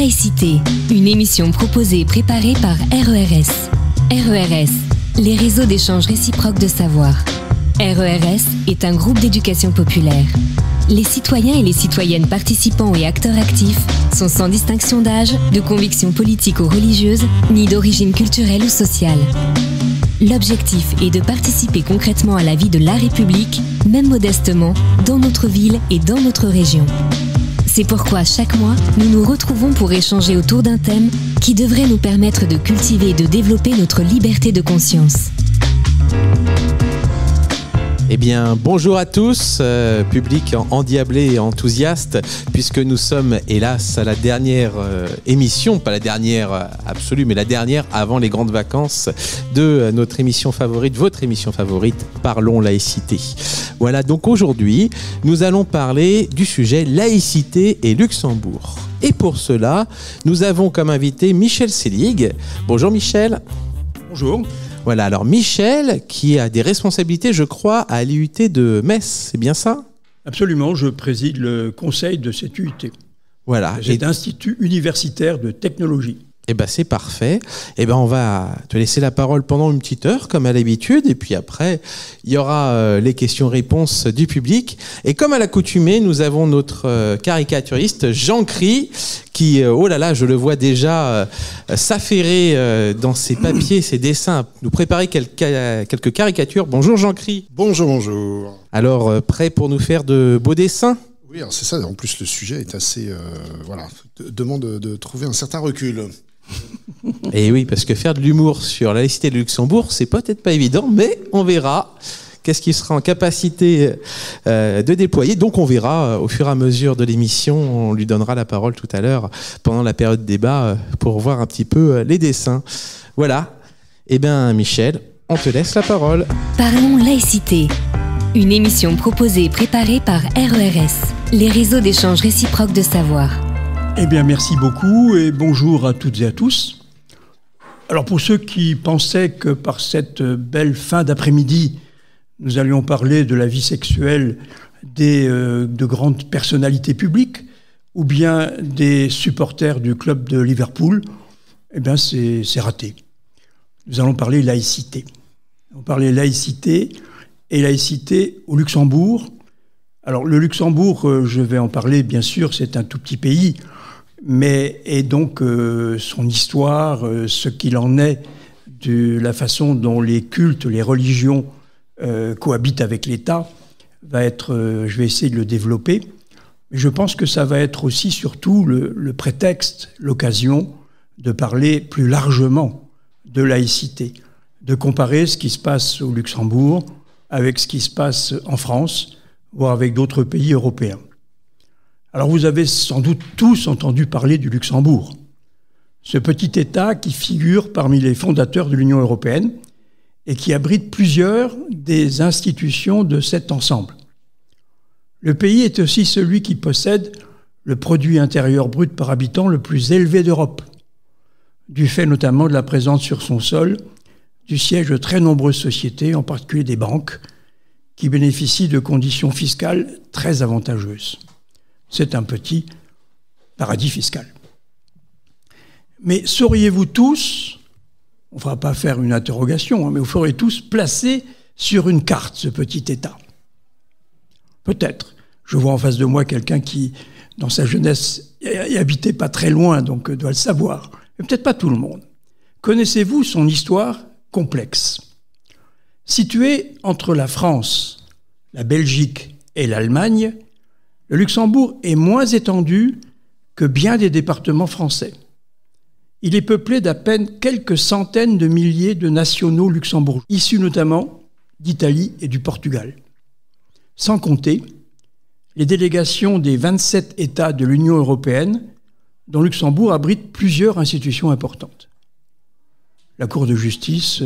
Laïcité, une émission proposée et préparée par RERS. RERS, les réseaux d'échange réciproque de savoir. RERS est un groupe d'éducation populaire. Les citoyens et les citoyennes participants et acteurs actifs sont sans distinction d'âge, de conviction politique ou religieuse, ni d'origine culturelle ou sociale. L'objectif est de participer concrètement à la vie de la République, même modestement, dans notre ville et dans notre région. C'est pourquoi chaque mois, nous nous retrouvons pour échanger autour d'un thème qui devrait nous permettre de cultiver et de développer notre liberté de conscience. Eh bien, bonjour à tous, public endiablé et enthousiaste, puisque nous sommes, hélas, à la dernière émission, pas la dernière absolue, mais la dernière avant les grandes vacances de notre émission favorite, votre émission favorite, Parlons Laïcité. Voilà, donc aujourd'hui, nous allons parler du sujet laïcité et Luxembourg. Et pour cela, nous avons comme invité Michel Selig. Bonjour Michel. Bonjour. Voilà, alors Michel, qui a des responsabilités, je crois, à l'IUT de Metz, c'est bien ça? Absolument, je préside le conseil de cette IUT. Voilà. Cet institut universitaire de technologie. Eh bien, c'est parfait. Eh bien, on va te laisser la parole pendant une petite heure, comme à l'habitude. Et puis après, il y aura les questions-réponses du public. Et comme à l'accoutumée, nous avons notre caricaturiste, Jean Cry, qui, oh là là, je le vois déjà s'affairer dans ses papiers, ses dessins, nous préparer quelques caricatures. Bonjour Jean Cry. Bonjour, bonjour. Alors, prêt pour nous faire de beaux dessins? Oui, alors c'est ça. En plus, le sujet est assez... voilà, demande de trouver un certain recul. Et oui, parce que faire de l'humour sur la laïcité de Luxembourg, c'est peut-être pas évident, mais on verra qu'est-ce qu'il sera en capacité de déployer. Donc on verra au fur et à mesure de l'émission, on lui donnera la parole tout à l'heure pendant la période débat pour voir un petit peu les dessins. Voilà. Eh bien Michel, on te laisse la parole. Parlons Laïcité, une émission proposée et préparée par RERS, les réseaux d'échange réciproque de savoir. Eh bien, merci beaucoup et bonjour à toutes et à tous. Alors, pour ceux qui pensaient que par cette belle fin d'après-midi, nous allions parler de la vie sexuelle de grandes personnalités publiques ou bien des supporters du club de Liverpool, eh bien, c'est raté. Nous allons parler laïcité. On va parler laïcité et laïcité au Luxembourg. Alors, le Luxembourg, je vais en parler, bien sûr, c'est un tout petit pays, mais et donc son histoire, ce qu'il en est de la façon dont les cultes, les religions cohabitent avec l'État, va être, je vais essayer de le développer. Mais je pense que ça va être aussi surtout le prétexte, l'occasion de parler plus largement de laïcité, de comparer ce qui se passe au Luxembourg avec ce qui se passe en France, voire avec d'autres pays européens. Alors vous avez sans doute tous entendu parler du Luxembourg, ce petit État qui figure parmi les fondateurs de l'Union européenne et qui abrite plusieurs des institutions de cet ensemble. Le pays est aussi celui qui possède le produit intérieur brut par habitant le plus élevé d'Europe, du fait notamment de la présence sur son sol du siège de très nombreuses sociétés, en particulier des banques, qui bénéficient de conditions fiscales très avantageuses. C'est un petit paradis fiscal. Mais sauriez-vous tous, on ne va pas faire une interrogation, mais vous ferez tous placer sur une carte ce petit État? Peut-être. Je vois en face de moi quelqu'un qui, dans sa jeunesse, y habitait pas très loin, donc doit le savoir. Mais peut-être pas tout le monde. Connaissez-vous son histoire complexe? Situé entre la France, la Belgique et l'Allemagne, le Luxembourg est moins étendu que bien des départements français. Il est peuplé d'à peine quelques centaines de milliers de nationaux luxembourgeois, issus notamment d'Italie et du Portugal. Sans compter les délégations des 27 États de l'Union européenne, dont Luxembourg abrite plusieurs institutions importantes. La Cour de justice,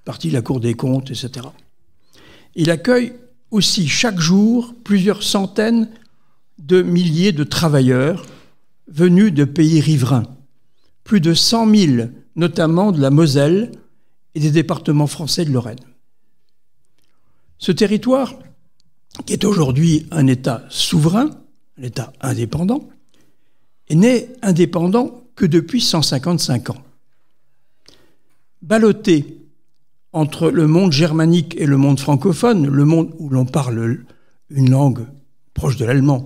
partie de la Cour des comptes, etc. Il accueille aussi chaque jour plusieurs centaines de milliers de travailleurs venus de pays riverains, plus de 100 000, notamment de la Moselle et des départements français de Lorraine. Ce territoire, qui est aujourd'hui un État souverain, un État indépendant, et n'est indépendant que depuis 155 ans. Ballotté entre le monde germanique et le monde francophone, le monde où l'on parle une langue proche de l'allemand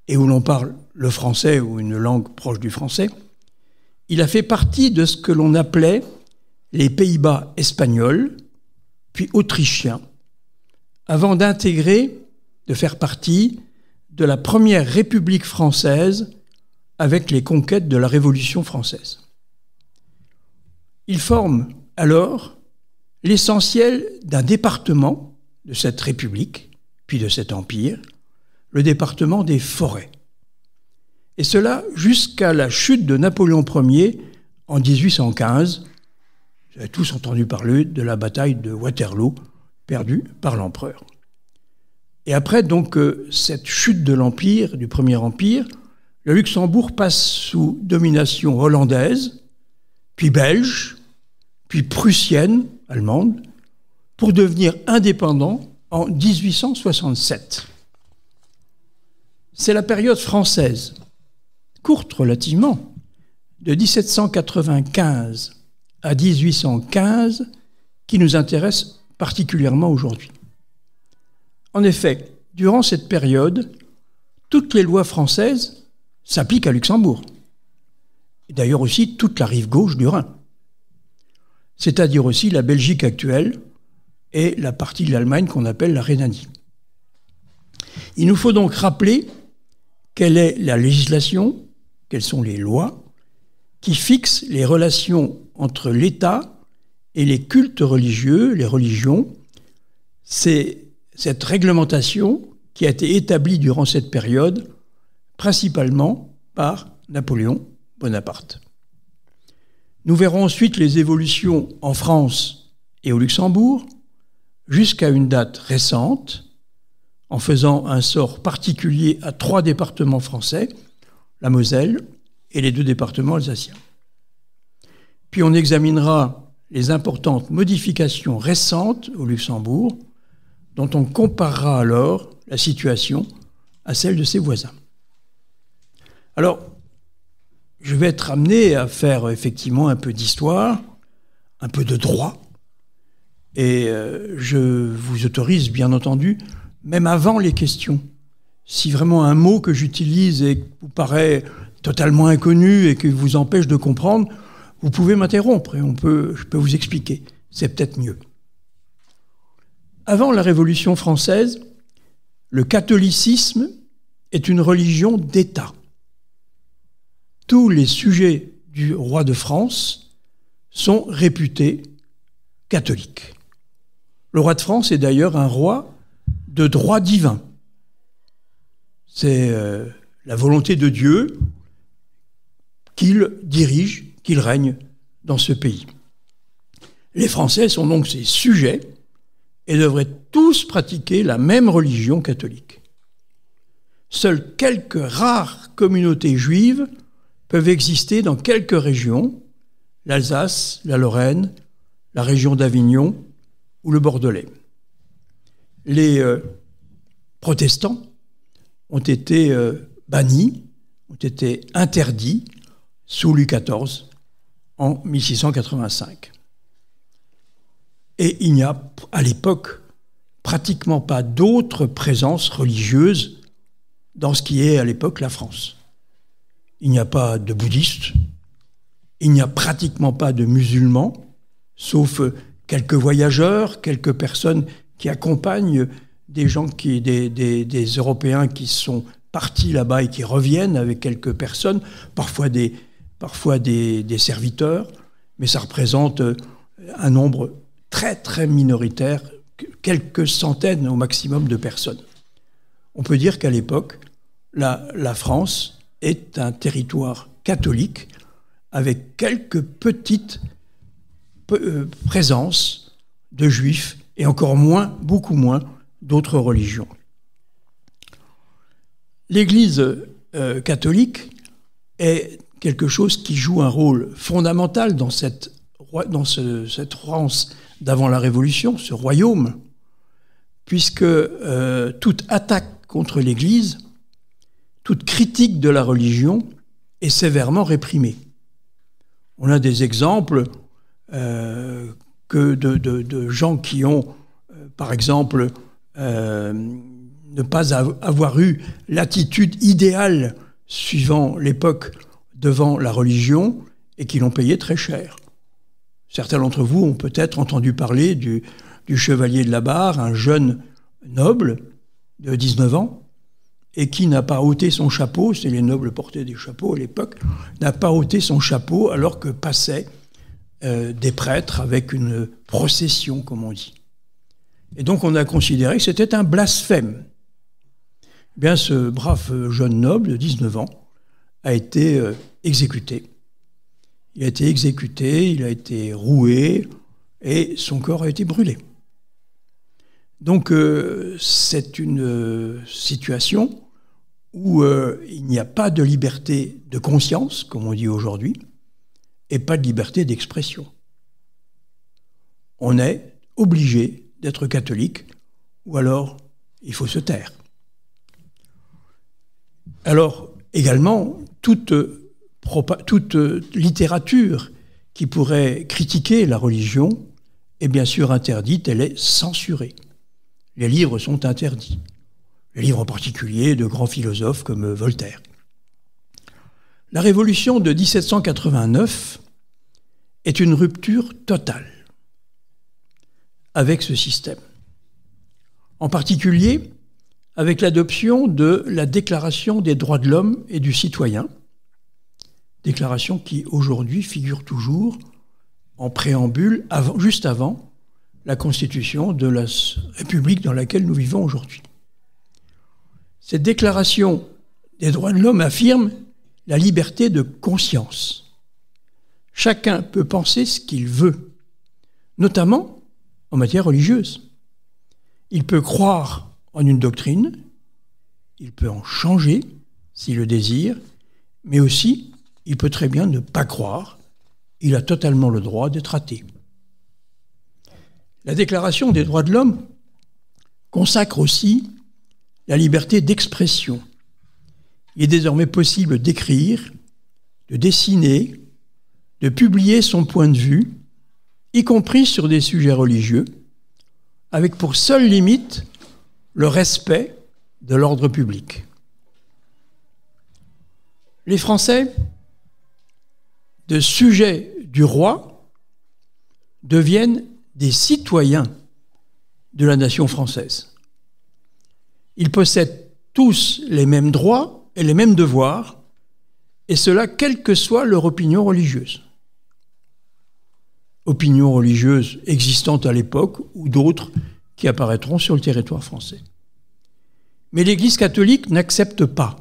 et où l'on parle le français ou une langue proche du français, il a fait partie de ce que l'on appelait les Pays-Bas espagnols, puis autrichiens, avant de faire partie de la première République française avec les conquêtes de la Révolution française. Il forme alors l'essentiel d'un département de cette République, puis de cet empire, le département des forêts. Et cela jusqu'à la chute de Napoléon Ier en 1815. Vous avez tous entendu parler de la bataille de Waterloo, perdue par l'empereur. Et après donc cette chute de l'Empire, du Premier Empire, le Luxembourg passe sous domination hollandaise, puis belge, puis prussienne, allemande, pour devenir indépendant en 1867. C'est la période française, courte relativement, de 1795 à 1815, qui nous intéresse particulièrement aujourd'hui. En effet, durant cette période, toutes les lois françaises s'appliquent à Luxembourg. Et d'ailleurs aussi toute la rive gauche du Rhin. C'est-à-dire aussi la Belgique actuelle et la partie de l'Allemagne qu'on appelle la Rhénanie. Il nous faut donc rappeler quelle est la législation, quelles sont les lois qui fixent les relations entre l'État et les cultes religieux, les religions. C'est cette réglementation qui a été établie durant cette période, principalement par Napoléon Bonaparte. Nous verrons ensuite les évolutions en France et au Luxembourg, jusqu'à une date récente, en faisant un sort particulier à 3 départements français, la Moselle et les 2 départements alsaciens. Puis on examinera les importantes modifications récentes au Luxembourg, dont on comparera alors la situation à celle de ses voisins. Alors, je vais être amené à faire effectivement un peu d'histoire, un peu de droit, et je vous autorise, bien entendu, même avant les questions, si vraiment un mot que j'utilise et vous paraît totalement inconnu et qui vous empêche de comprendre, vous pouvez m'interrompre et je peux vous expliquer. C'est peut-être mieux. Avant la Révolution française, le catholicisme est une religion d'État. Tous les sujets du roi de France sont réputés catholiques. Le roi de France est d'ailleurs un roi de droit divin. C'est la volonté de Dieu qu'il dirige, qu'il règne dans ce pays. Les Français sont donc ses sujets et devraient tous pratiquer la même religion catholique. Seules quelques rares communautés juives peuvent exister dans quelques régions, l'Alsace, la Lorraine, la région d'Avignon ou le Bordelais. Les protestants ont été bannis, ont été interdits sous Louis XIV en 1685. Et il n'y a, à l'époque, pratiquement pas d'autres présences religieuses dans ce qui est, à l'époque, la France. Il n'y a pas de bouddhistes, il n'y a pratiquement pas de musulmans, sauf quelques voyageurs, quelques personnes qui accompagnent des gens, des Européens qui sont partis là-bas et qui reviennent avec quelques personnes, parfois des serviteurs, mais ça représente un nombre très très minoritaire, quelques centaines au maximum de personnes. On peut dire qu'à l'époque, la France est un territoire catholique avec quelques petites présences de juifs et encore moins, beaucoup moins, d'autres religions. L'Église catholique est quelque chose qui joue un rôle fondamental dans cette France d'avant la Révolution, ce royaume, puisque toute attaque contre l'Église, toute critique de la religion est sévèrement réprimée. On a des exemples de gens qui ont, par exemple, ne pas avoir eu l'attitude idéale suivant l'époque devant la religion et qui l'ont payé très cher. Certains d'entre vous ont peut-être entendu parler du chevalier de la Barre, un jeune noble de 19 ans, et qui n'a pas ôté son chapeau, c'est les nobles portaient des chapeaux à l'époque, n'a pas ôté son chapeau alors que passaient des prêtres avec une procession, comme on dit. Et donc on a considéré que c'était un blasphème. Eh bien, ce brave jeune noble de 19 ans a été exécuté. Il a été exécuté, il a été roué, et son corps a été brûlé. Donc c'est une situation où il n'y a pas de liberté de conscience, comme on dit aujourd'hui, et pas de liberté d'expression. On est obligé d'être catholique, ou alors il faut se taire. Alors, également, toute littérature qui pourrait critiquer la religion est bien sûr interdite, elle est censurée. Les livres sont interdits. Les livres en particulier de grands philosophes comme Voltaire. La Révolution de 1789 est une rupture totale avec ce système. En particulier avec l'adoption de la Déclaration des droits de l'homme et du citoyen, déclaration qui aujourd'hui figure toujours en préambule, juste avant la constitution de la République dans laquelle nous vivons aujourd'hui. Cette déclaration des droits de l'homme affirme la liberté de conscience. Chacun peut penser ce qu'il veut, notamment en matière religieuse. Il peut croire en une doctrine, il peut en changer s'il le désire, mais aussi il peut très bien ne pas croire. Il a totalement le droit d'être athée. La Déclaration des droits de l'homme consacre aussi la liberté d'expression. Il est désormais possible d'écrire, de dessiner, de publier son point de vue, y compris sur des sujets religieux, avec pour seule limite le respect de l'ordre public. Les Français, de sujets du roi, deviennent des citoyens de la nation française. Ils possèdent tous les mêmes droits et les mêmes devoirs, et cela quelle que soit leur opinion religieuse. Opinion religieuse existante à l'époque ou d'autres qui apparaîtront sur le territoire français. Mais l'Église catholique n'accepte pas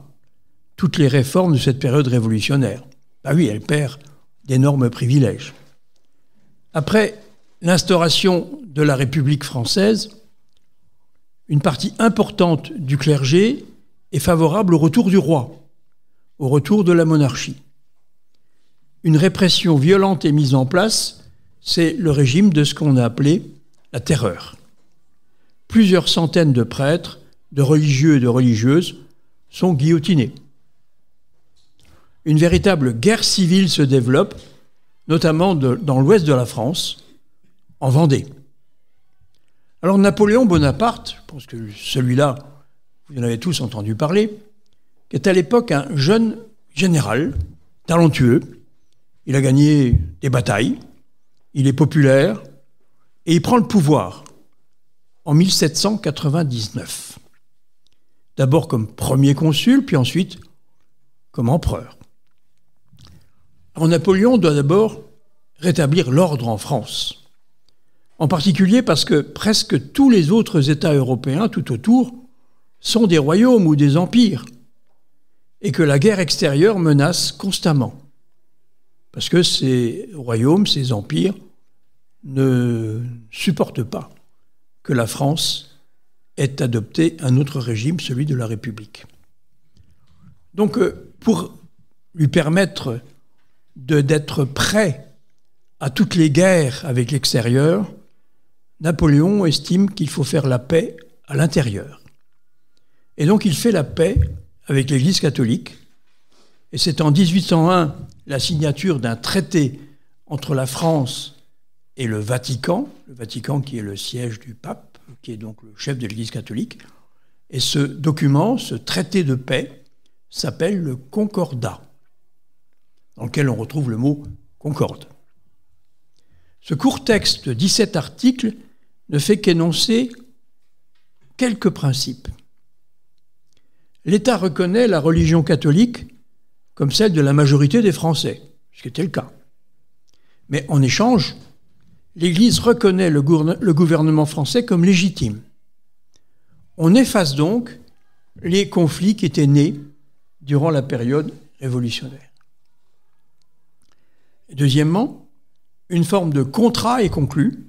toutes les réformes de cette période révolutionnaire. Ah oui, elle perd d'énormes privilèges. Après l'instauration de la République française, une partie importante du clergé est favorable au retour du roi, au retour de la monarchie. Une répression violente est mise en place, c'est le régime de ce qu'on a appelé la terreur. Plusieurs centaines de prêtres, de religieux et de religieuses sont guillotinés. Une véritable guerre civile se développe, notamment dans l'ouest de la France, en Vendée. Alors Napoléon Bonaparte, je pense que celui-là, vous en avez tous entendu parler, qui est à l'époque un jeune général, talentueux, il a gagné des batailles, il est populaire, et il prend le pouvoir en 1799. D'abord comme premier consul, puis ensuite comme empereur. Alors Napoléon doit d'abord rétablir l'ordre en France. En particulier parce que presque tous les autres États européens tout autour sont des royaumes ou des empires et que la guerre extérieure menace constamment. Parce que ces royaumes, ces empires ne supportent pas que la France ait adopté un autre régime, celui de la République. Donc, pour lui permettre d'être prêt à toutes les guerres avec l'extérieur, Napoléon estime qu'il faut faire la paix à l'intérieur. Et donc il fait la paix avec l'Église catholique Et c'est en 1801 la signature d'un traité entre la France et le Vatican qui est le siège du pape, qui est donc le chef de l'Église catholique. Et ce document, ce traité de paix, s'appelle le Concordat, dans lequel on retrouve le mot concorde. Ce court texte de 17 articles ne fait qu'énoncer quelques principes. L'État reconnaît la religion catholique comme celle de la majorité des Français, ce qui était le cas. Mais en échange, l'Église reconnaît le gouvernement français comme légitime. On efface donc les conflits qui étaient nés durant la période révolutionnaire. Deuxièmement, une forme de contrat est conclue.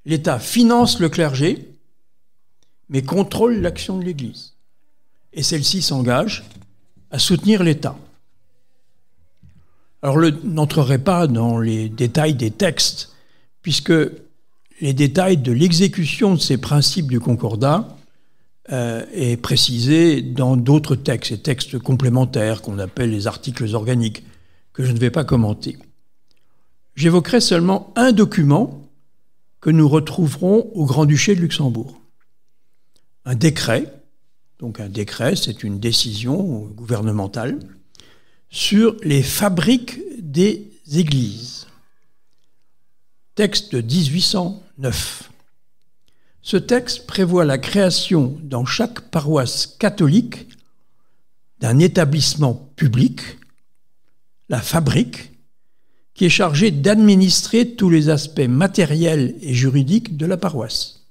L'État finance le clergé, mais contrôle l'action de l'Église. Et celle-ci s'engage à soutenir l'État. Alors, je n'entrerai pas dans les détails des textes, puisque les détails de l'exécution de ces principes du Concordat est précisé dans d'autres textes, ces textes complémentaires qu'on appelle les articles organiques, que je ne vais pas commenter. J'évoquerai seulement un document que nous retrouverons au Grand-Duché de Luxembourg. Un décret, donc un décret, c'est une décision gouvernementale, sur les fabriques des églises. Texte de 1809. Ce texte prévoit la création dans chaque paroisse catholique d'un établissement public, la fabrique, qui est chargé d'administrer tous les aspects matériels et juridiques de la paroisse.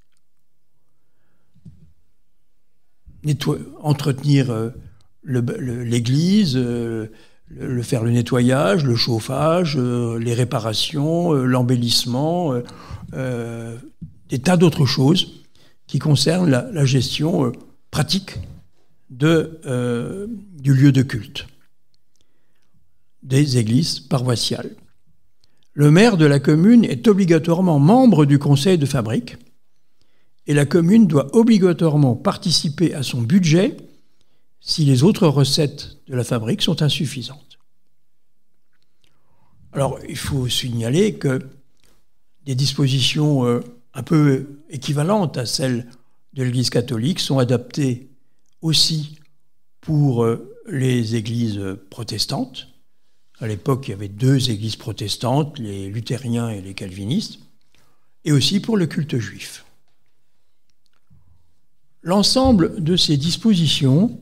Entretenir l'église, faire le nettoyage, le chauffage, les réparations, l'embellissement, des tas d'autres choses qui concernent la gestion pratique du lieu de culte, des églises paroissiales. Le maire de la commune est obligatoirement membre du conseil de fabrique et la commune doit obligatoirement participer à son budget si les autres recettes de la fabrique sont insuffisantes. Alors, il faut signaler que des dispositions un peu équivalentes à celles de l'Église catholique sont adaptées aussi pour les églises protestantes. À l'époque, il y avait 2 églises protestantes, les luthériens et les calvinistes, et aussi pour le culte juif. L'ensemble de ces dispositions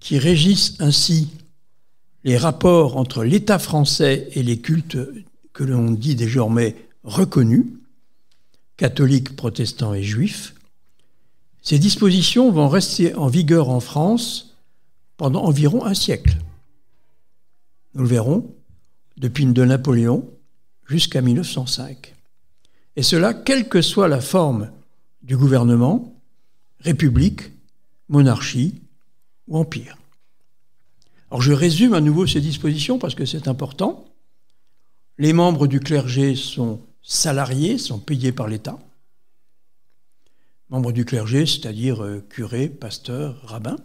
qui régissent ainsi les rapports entre l'État français et les cultes que l'on dit désormais reconnus, catholiques, protestants et juifs, ces dispositions vont rester en vigueur en France pendant environ un siècle. Nous le verrons, depuis de Napoléon jusqu'à 1905. Et cela, quelle que soit la forme du gouvernement, république, monarchie ou empire. Alors je résume à nouveau ces dispositions parce que c'est important. Les membres du clergé sont salariés, sont payés par l'État. Membres du clergé, c'est-à-dire curés, pasteurs, rabbins.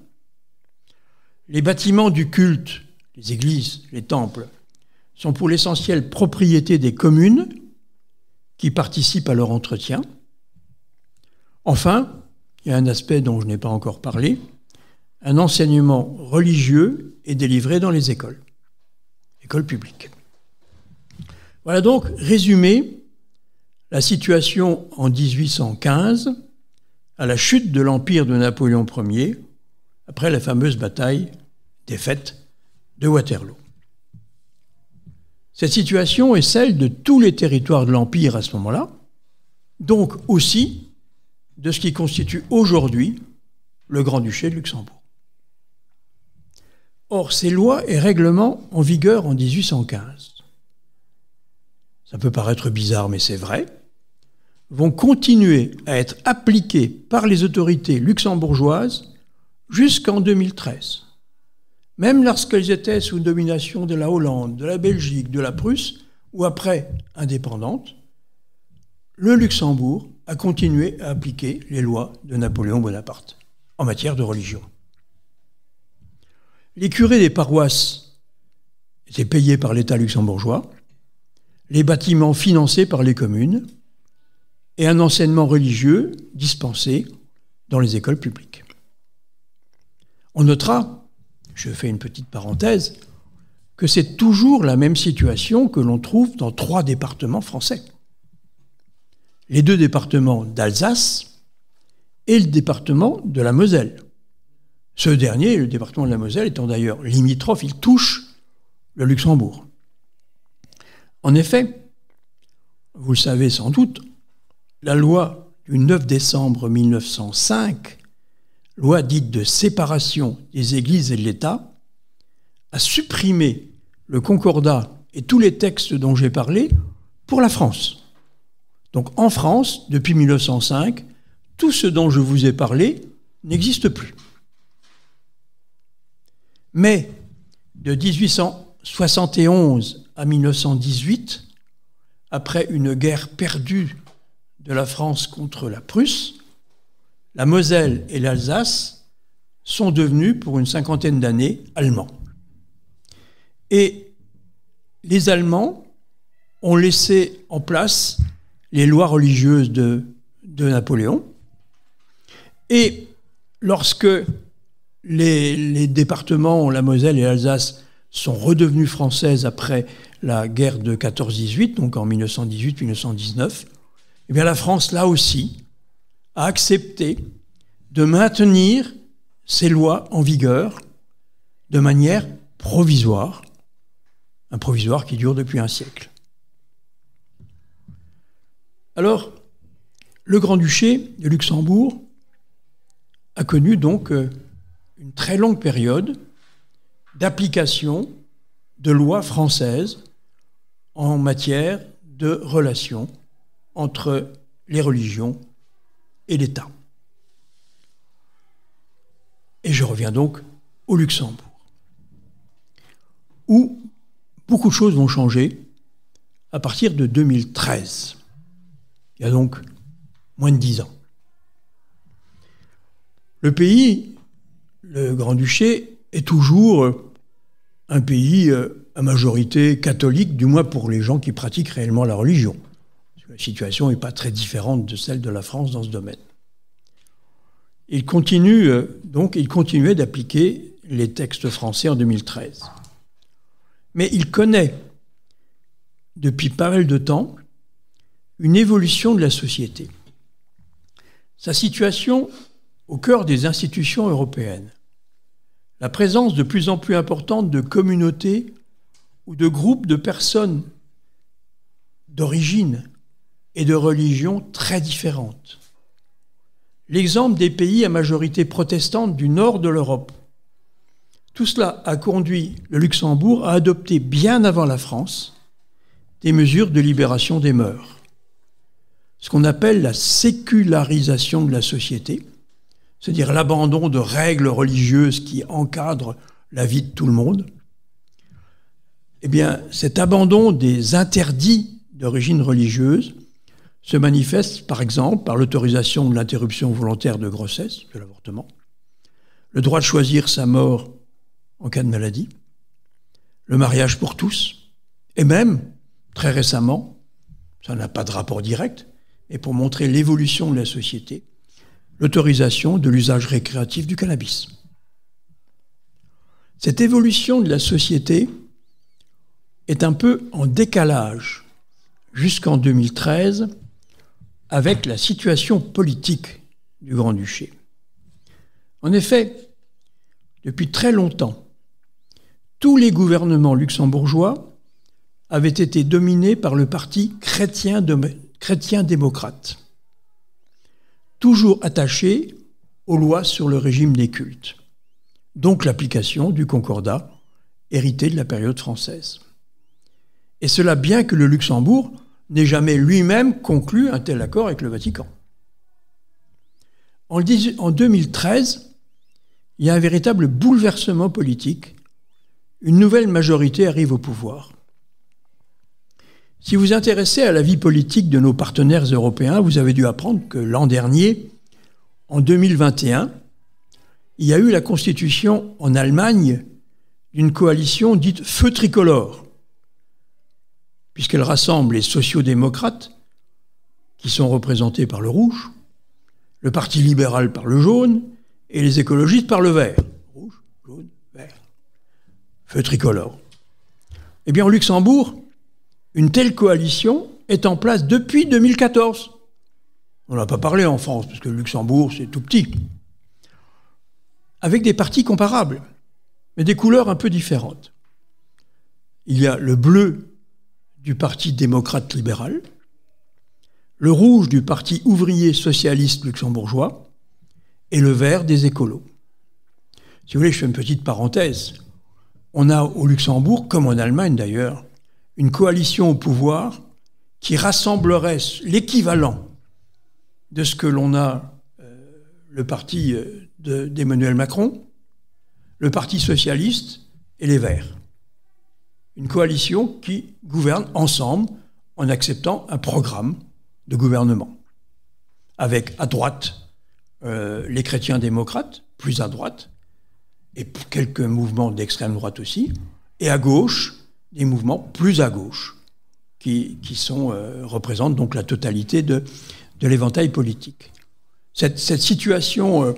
Les bâtiments du culte, les églises, les temples, sont pour l'essentiel propriété des communes qui participent à leur entretien. Enfin, il y a un aspect dont je n'ai pas encore parlé, un enseignement religieux est délivré dans les écoles publiques. Voilà donc, résumé, la situation en 1815, à la chute de l'empire de Napoléon Ier, après la fameuse bataille défaite de Waterloo. Cette situation est celle de tous les territoires de l'Empire à ce moment-là, donc aussi de ce qui constitue aujourd'hui le Grand-Duché de Luxembourg. Or, ces lois et règlements en vigueur en 1815, ça peut paraître bizarre, mais c'est vrai, vont continuer à être appliqués par les autorités luxembourgeoises jusqu'en 2013. Même lorsqu'elles étaient sous domination de la Hollande, de la Belgique, de la Prusse, ou après indépendantes, le Luxembourg a continué à appliquer les lois de Napoléon Bonaparte en matière de religion. Les curés des paroisses étaient payés par l'État luxembourgeois, les bâtiments financés par les communes et un enseignement religieux dispensé dans les écoles publiques. On notera, je fais une petite parenthèse, que c'est toujours la même situation que l'on trouve dans 3 départements français. Les 2 départements d'Alsace et le département de la Moselle. Ce dernier, le département de la Moselle, étant d'ailleurs limitrophe, il touche le Luxembourg. En effet, vous le savez sans doute, la loi du 9 décembre 1905, loi dite de séparation des églises et de l'État, a supprimé le concordat et tous les textes dont j'ai parlé pour la France. Donc en France, depuis 1905, tout ce dont je vous ai parlé n'existe plus. Mais de 1871 à 1918, après une guerre perdue de la France contre la Prusse, la Moselle et l'Alsace sont devenus, pour une 50aine d'années, allemands. Et les Allemands ont laissé en place les lois religieuses de Napoléon. Et lorsque les départements, la Moselle et l'Alsace, sont redevenus françaises après la guerre de 14-18, donc en 1918-1919, eh bien la France, là aussi, a accepté de maintenir ces lois en vigueur de manière provisoire, un provisoire qui dure depuis un siècle. Alors, le Grand-Duché de Luxembourg a connu donc une très longue période d'application de lois françaises en matière de relations entre les religions et l'État. Et je reviens donc au Luxembourg, où beaucoup de choses vont changer à partir de 2013. Il y a donc moins de 10 ans. Le pays, le Grand-Duché, est toujours un pays à majorité catholique, du moins pour les gens qui pratiquent réellement la religion. La situation n'est pas très différente de celle de la France dans ce domaine. Il continuait d'appliquer les textes français en 2013. Mais il connaît, depuis pas mal de temps, une évolution de la société. Sa situation au cœur des institutions européennes, la présence de plus en plus importante de communautés ou de groupes de personnes d'origine et de religions très différentes. L'exemple des pays à majorité protestante du nord de l'Europe. Tout cela a conduit le Luxembourg à adopter bien avant la France des mesures de libération des mœurs. Ce qu'on appelle la sécularisation de la société, c'est-à-dire l'abandon de règles religieuses qui encadrent la vie de tout le monde. Eh bien, cet abandon des interdits d'origine religieuse se manifeste, par exemple, par l'autorisation de l'interruption volontaire de grossesse, de l'avortement, le droit de choisir sa mort en cas de maladie, le mariage pour tous, et même, très récemment, ça n'a pas de rapport direct, mais pour montrer l'évolution de la société, l'autorisation de l'usage récréatif du cannabis. Cette évolution de la société est un peu en décalage jusqu'en 2013 avec la situation politique du Grand-Duché. En effet, depuis très longtemps, tous les gouvernements luxembourgeois avaient été dominés par le parti chrétien-démocrate, toujours attaché aux lois sur le régime des cultes, donc l'application du concordat hérité de la période française. Et cela bien que le Luxembourg n'ait jamais lui-même conclu un tel accord avec le Vatican. En 2013, il y a un véritable bouleversement politique. Une nouvelle majorité arrive au pouvoir. Si vous vous intéressez à la vie politique de nos partenaires européens, vous avez dû apprendre que l'an dernier, en 2021, il y a eu la constitution en Allemagne d'une coalition dite feu tricolore, puisqu'elle rassemble les sociaux-démocrates, qui sont représentés par le rouge, le Parti libéral par le jaune, et les écologistes par le vert. Rouge, jaune, vert. Feu tricolore. Eh bien, au Luxembourg, une telle coalition est en place depuis 2014. On n'a pas parlé en France, parce que le Luxembourg, c'est tout petit. Avec des partis comparables, mais des couleurs un peu différentes. Il y a le bleu du Parti démocrate libéral, le rouge du Parti ouvrier socialiste luxembourgeois et le vert des écolos. Si vous voulez, je fais une petite parenthèse. On a au Luxembourg, comme en Allemagne d'ailleurs, une coalition au pouvoir qui rassemblerait l'équivalent de ce que l'on a le parti d'Emmanuel Macron, le Parti socialiste et les Verts. Une coalition qui gouverne ensemble en acceptant un programme de gouvernement. Avec à droite les chrétiens démocrates, plus à droite, et quelques mouvements d'extrême droite aussi, et à gauche, des mouvements plus à gauche, qui représentent donc la totalité de l'éventail politique. Cette situation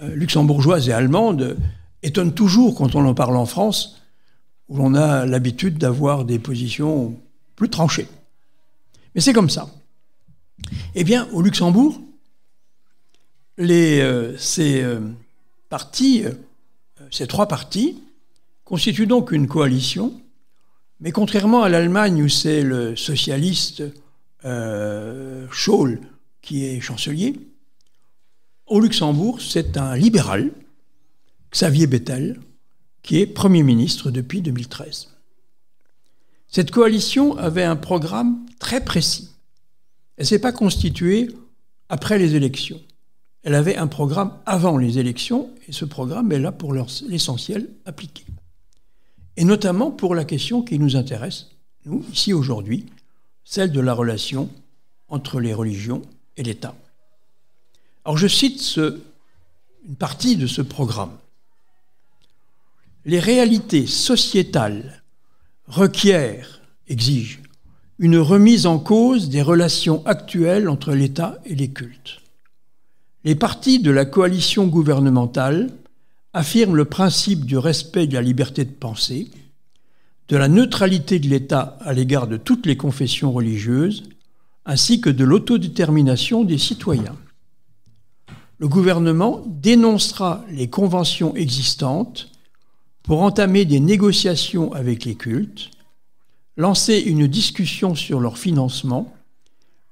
luxembourgeoise et allemande étonne toujours quand on en parle en France, où l'on a l'habitude d'avoir des positions plus tranchées. Mais c'est comme ça. Eh bien, au Luxembourg, ces trois partis constituent donc une coalition, mais contrairement à l'Allemagne où c'est le socialiste Schöll qui est chancelier, au Luxembourg, c'est un libéral, Xavier Bettel, qui est Premier ministre depuis 2013. Cette coalition avait un programme très précis. Elle ne s'est pas constituée après les élections. Elle avait un programme avant les élections, et ce programme est là pour l'essentiel appliqué. Et notamment pour la question qui nous intéresse, nous, ici aujourd'hui, celle de la relation entre les religions et l'État. Alors je cite une partie de ce programme. Les réalités sociétales exigent une remise en cause des relations actuelles entre l'État et les cultes. Les partis de la coalition gouvernementale affirment le principe du respect de la liberté de pensée, de la neutralité de l'État à l'égard de toutes les confessions religieuses, ainsi que de l'autodétermination des citoyens. Le gouvernement dénoncera les conventions existantes pour entamer des négociations avec les cultes, lancer une discussion sur leur financement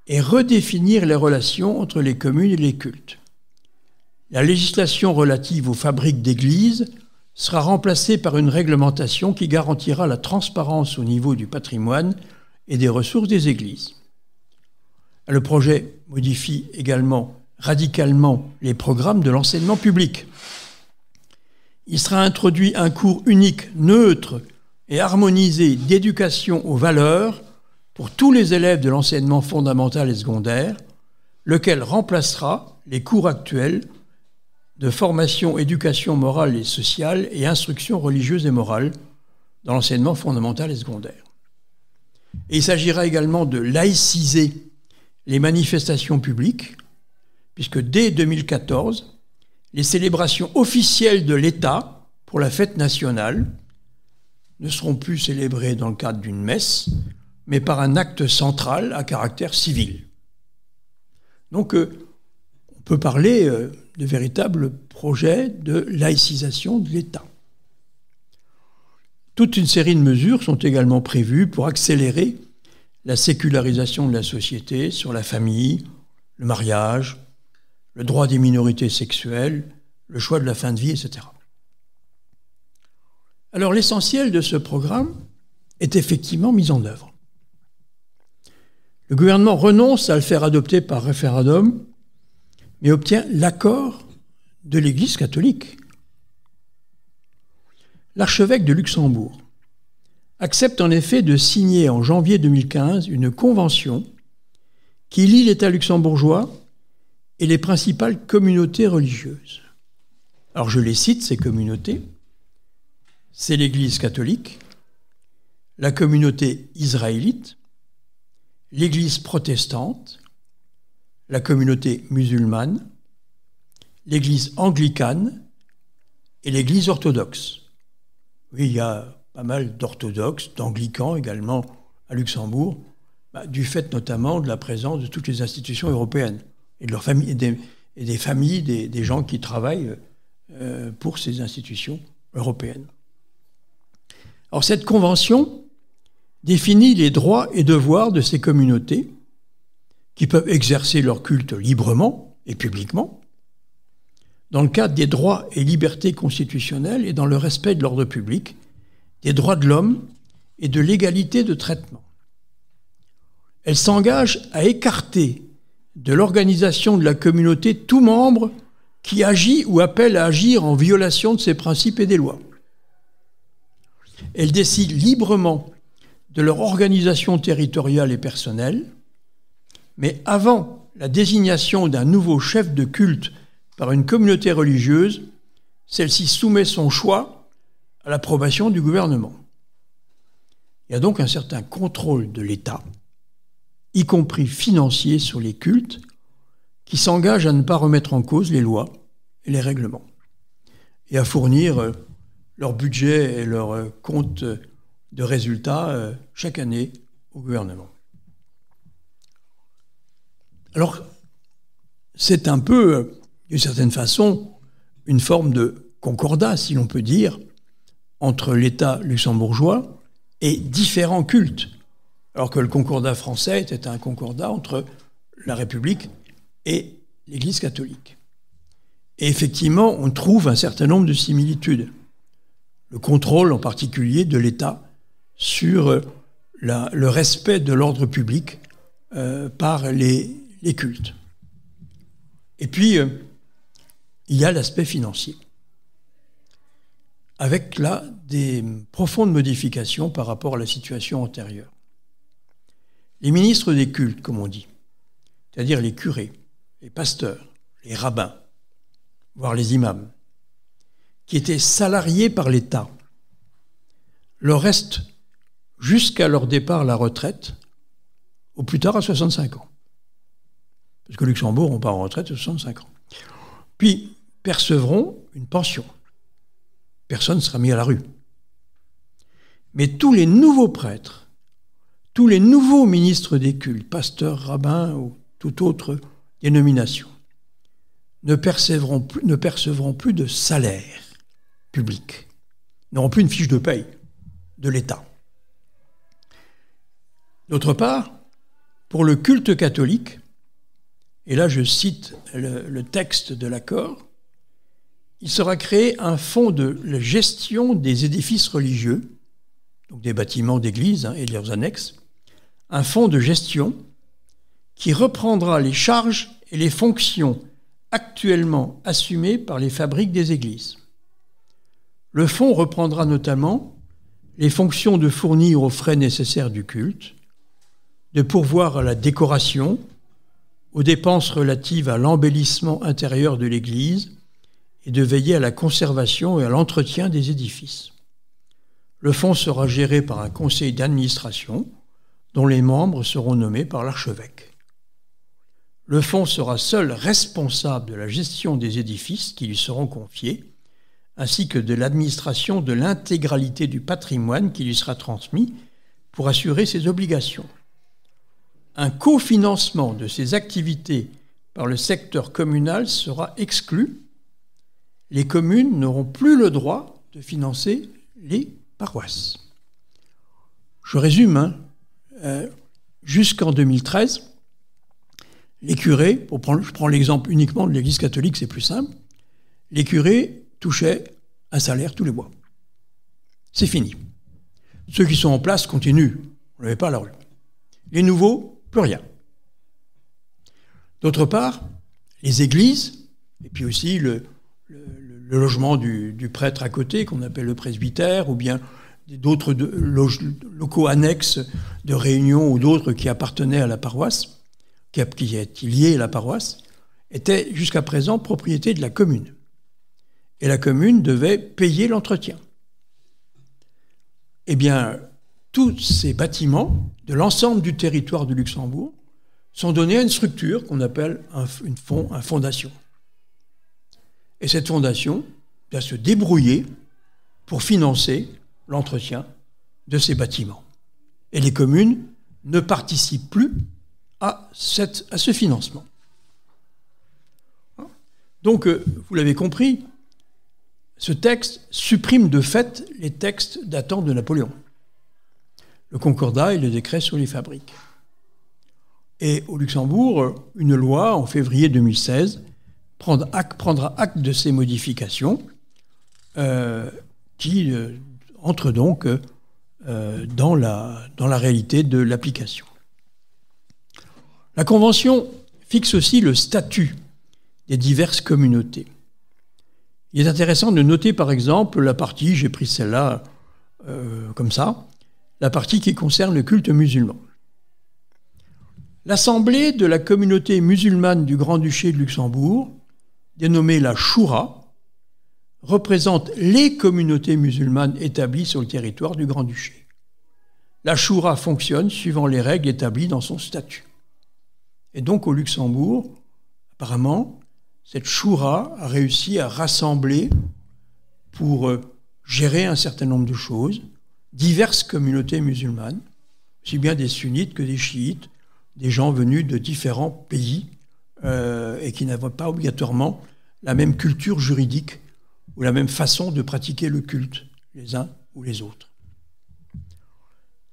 et redéfinir les relations entre les communes et les cultes. La législation relative aux fabriques d'églises sera remplacée par une réglementation qui garantira la transparence au niveau du patrimoine et des ressources des églises. Le projet modifie également radicalement les programmes de l'enseignement public. Il sera introduit un cours unique, neutre et harmonisé d'éducation aux valeurs pour tous les élèves de l'enseignement fondamental et secondaire, lequel remplacera les cours actuels de formation, éducation morale et sociale et instruction religieuse et morale dans l'enseignement fondamental et secondaire. Et il s'agira également de laïciser les manifestations publiques, puisque dès 2014, les célébrations officielles de l'État pour la fête nationale ne seront plus célébrées dans le cadre d'une messe, mais par un acte central à caractère civil. Donc, on peut parler de véritables projets de laïcisation de l'État. Toute une série de mesures sont également prévues pour accélérer la sécularisation de la société sur la famille, le mariage, le droit des minorités sexuelles, le choix de la fin de vie, etc. Alors l'essentiel de ce programme est effectivement mis en œuvre. Le gouvernement renonce à le faire adopter par référendum, mais obtient l'accord de l'Église catholique. L'archevêque de Luxembourg accepte en effet de signer en janvier 2015 une convention qui lie l'État luxembourgeois et les principales communautés religieuses. Alors je les cite, ces communautés: c'est l'Église catholique, la communauté israélite, l'Église protestante, la communauté musulmane, l'Église anglicane et l'Église orthodoxe. Oui, il y a pas mal d'orthodoxes, d'anglicans également à Luxembourg, du fait notamment de la présence de toutes les institutions européennes et de leurs familles, et des familles des gens qui travaillent pour ces institutions européennes. Alors cette convention définit les droits et devoirs de ces communautés qui peuvent exercer leur culte librement et publiquement, dans le cadre des droits et libertés constitutionnelles et dans le respect de l'ordre public, des droits de l'homme et de l'égalité de traitement. Elle s'engage à écarter de l'organisation de la communauté tout membre qui agit ou appelle à agir en violation de ses principes et des lois. Elle décide librement de leur organisation territoriale et personnelle, mais avant la désignation d'un nouveau chef de culte par une communauté religieuse, celle-ci soumet son choix à l'approbation du gouvernement. Il y a donc un certain contrôle de l'État, y compris financier, sur les cultes, qui s'engagent à ne pas remettre en cause les lois et les règlements, et à fournir leur budget et leur compte de résultats chaque année au gouvernement. Alors, c'est un peu, d'une certaine façon, une forme de concordat, si l'on peut dire, entre l'État luxembourgeois et différents cultes, alors que le concordat français était un concordat entre la République et l'Église catholique. Et effectivement, on trouve un certain nombre de similitudes. Le contrôle en particulier de l'État sur le respect de l'ordre public par les cultes. Et puis, il y a l'aspect financier, avec là des profondes modifications par rapport à la situation antérieure. Les ministres des cultes, comme on dit, c'est-à-dire les curés, les pasteurs, les rabbins, voire les imams, qui étaient salariés par l'État, leur restent jusqu'à leur départ à la retraite, au plus tard à 65 ans. Parce que Luxembourg, on part en retraite à 65 ans. Puis percevront une pension. Personne ne sera mis à la rue. Mais tous les nouveaux prêtres, tous les nouveaux ministres des cultes, pasteurs, rabbins ou toute autre dénomination, ne percevront plus de salaire public, n'auront plus une fiche de paye de l'État. D'autre part, pour le culte catholique, et là je cite le texte de l'accord, il sera créé un fonds de gestion des édifices religieux, donc des bâtiments d'église et leurs annexes, un fonds de gestion qui reprendra les charges et les fonctions actuellement assumées par les fabriques des églises. Le fonds reprendra notamment les fonctions de fournir aux frais nécessaires du culte, de pourvoir à la décoration, aux dépenses relatives à l'embellissement intérieur de l'église et de veiller à la conservation et à l'entretien des édifices. Le fonds sera géré par un conseil d'administration dont les membres seront nommés par l'archevêque. Le fonds sera seul responsable de la gestion des édifices qui lui seront confiés, ainsi que de l'administration de l'intégralité du patrimoine qui lui sera transmis pour assurer ses obligations. Un cofinancement de ces activités par le secteur communal sera exclu. Les communes n'auront plus le droit de financer les paroisses. Je résume, jusqu'en 2013, les curés, je prends l'exemple uniquement de l'Église catholique, c'est plus simple, les curés touchaient un salaire tous les mois. C'est fini. Ceux qui sont en place continuent, on ne les met pas à la rue. Les nouveaux, plus rien. D'autre part, les églises, et puis aussi le logement du prêtre à côté, qu'on appelle le presbytère, ou bien d'autres locaux annexes de réunion ou d'autres qui appartenaient à la paroisse, qui est lié à la paroisse, était jusqu'à présent propriété de la commune. Et la commune devait payer l'entretien. eh bien, tous ces bâtiments de l'ensemble du territoire du Luxembourg sont donnés à une structure qu'on appelle une fondation. Et cette fondation doit se débrouiller pour financer l'entretien de ces bâtiments. Et les communes ne participent plus à ce financement. Donc, vous l'avez compris, ce texte supprime de fait les textes datant de Napoléon, le Concordat et le décret sur les fabriques. Et au Luxembourg, une loi en février 2016 prendra acte de ces modifications qui entrent donc dans la réalité de l'application. La Convention fixe aussi le statut des diverses communautés. Il est intéressant de noter par exemple la partie, j'ai pris celle-là comme ça, la partie qui concerne le culte musulman. L'Assemblée de la communauté musulmane du Grand-Duché de Luxembourg, dénommée la Choura, représente les communautés musulmanes établies sur le territoire du Grand-Duché. La Choura fonctionne suivant les règles établies dans son statut. Et donc au Luxembourg, apparemment, cette Choura a réussi à rassembler, pour gérer un certain nombre de choses, diverses communautés musulmanes, aussi bien des sunnites que des chiites, des gens venus de différents pays et qui n'avaient pas obligatoirement la même culture juridique ou la même façon de pratiquer le culte, les uns ou les autres.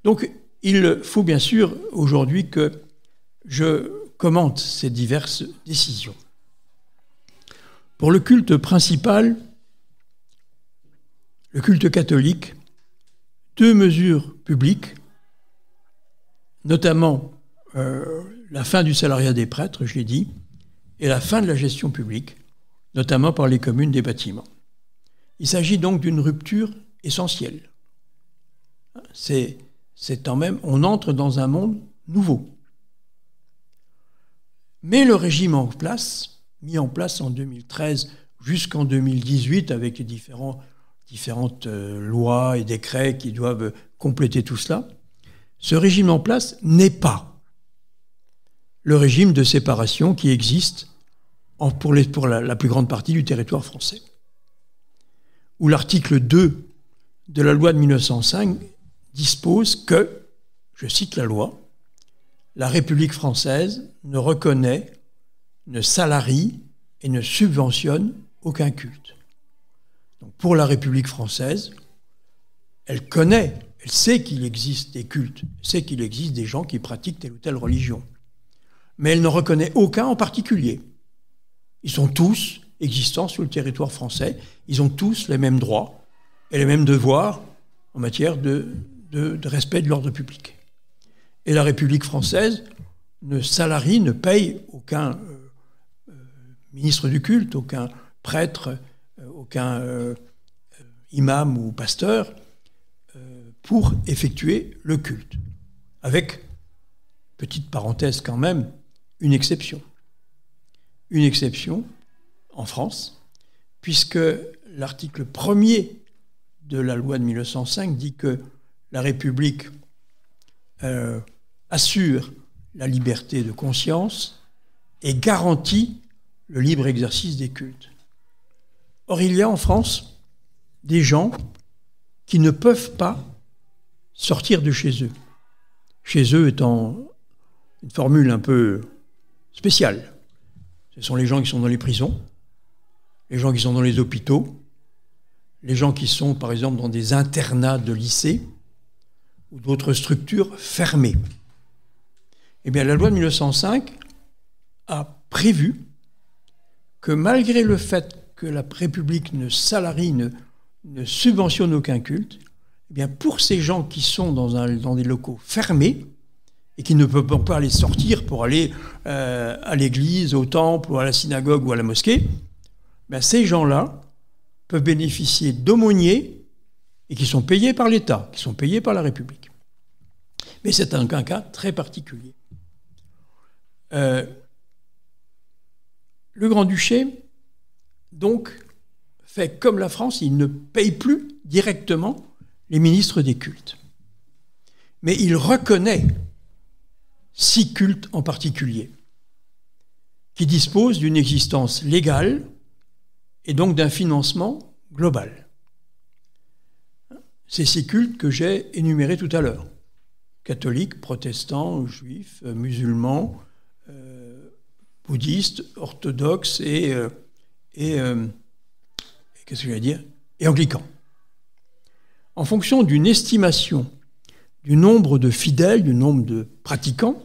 Donc, il faut bien sûr aujourd'hui que je commente ces diverses décisions. Pour le culte principal, le culte catholique, 2 mesures publiques, notamment la fin du salariat des prêtres, je l'ai dit, et la fin de la gestion publique, notamment par les communes des bâtiments. Il s'agit donc d'une rupture essentielle. On entre dans un monde nouveau. Mais le régime mis en place en 2013 jusqu'en 2018, avec les différentes lois et décrets qui doivent compléter tout cela, ce régime en place n'est pas le régime de séparation qui existe pour la plus grande partie du territoire français, où l'article 2 de la loi de 1905 dispose que, je cite la loi, la République française ne reconnaît, ne salarie et ne subventionne aucun culte. Donc pour la République française, elle sait qu'il existe des cultes, elle sait qu'il existe des gens qui pratiquent telle ou telle religion. Mais elle n'en reconnaît aucun en particulier. Ils sont tous existants sur le territoire français, ils ont tous les mêmes droits et les mêmes devoirs en matière de respect de l'ordre public. Et la République française ne salarie, ne paye aucun ministre du culte, aucun prêtre, aucun imam ou pasteur pour effectuer le culte. Avec, petite parenthèse quand même, une exception. Une exception en France, puisque l'article 1er de la loi de 1905 dit que la République assure la liberté de conscience et garantit le libre exercice des cultes. Or, il y a en France des gens qui ne peuvent pas sortir de chez eux. Chez eux étant une formule un peu spéciale. Ce sont les gens qui sont dans les prisons, les gens qui sont dans les hôpitaux, les gens qui sont, par exemple, dans des internats de lycée ou d'autres structures fermées. Eh bien, la loi de 1905 a prévu que malgré le fait que la République ne salarie, ne subventionne aucun culte, eh bien, pour ces gens qui sont dans des locaux fermés et qui ne peuvent pas aller sortir pour aller à l'église, au temple, ou à la synagogue ou à la mosquée, ben, ces gens-là peuvent bénéficier d'aumôniers et qui sont payés par l'État, qui sont payés par la République. Mais c'est un cas très particulier. Le Grand-Duché, donc, fait comme la France, il ne paye plus directement les ministres des cultes. Mais il reconnaît 6 cultes en particulier, qui disposent d'une existence légale et donc d'un financement global. C'est 6 cultes que j'ai énumérés tout à l'heure. Catholiques, protestants, juifs, musulmans, bouddhistes, orthodoxes et qu'est-ce que je vais dire, et anglicans. En fonction d'une estimation du nombre de fidèles, du nombre de pratiquants,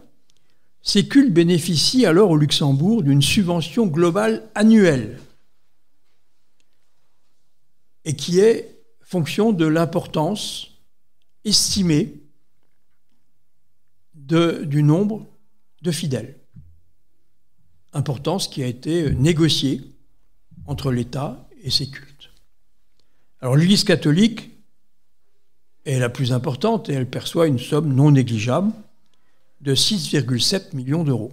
ces cultes bénéficient alors au Luxembourg d'une subvention globale annuelle et qui est fonction de l'importance estimée du nombre de fidèles. Importance qui a été négociée entre l'État et ses cultes. Alors l'Église catholique est la plus importante et elle perçoit une somme non négligeable de 6,7 millions d'euros.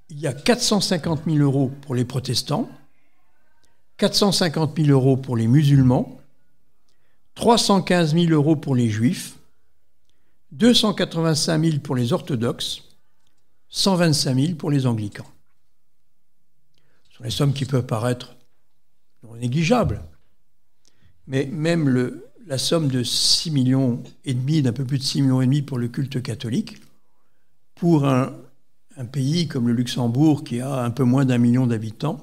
Il y a 450 000 euros pour les protestants, 450 000 euros pour les musulmans, 315 000 euros pour les juifs, 285 000 pour les orthodoxes, 125 000 pour les anglicans. Ce sont les sommes qui peuvent paraître non négligeables, mais même la somme de 6,5 millions, d'un peu plus de 6,5 millions pour le culte catholique, pour un pays comme le Luxembourg qui a un peu moins d'1 million d'habitants,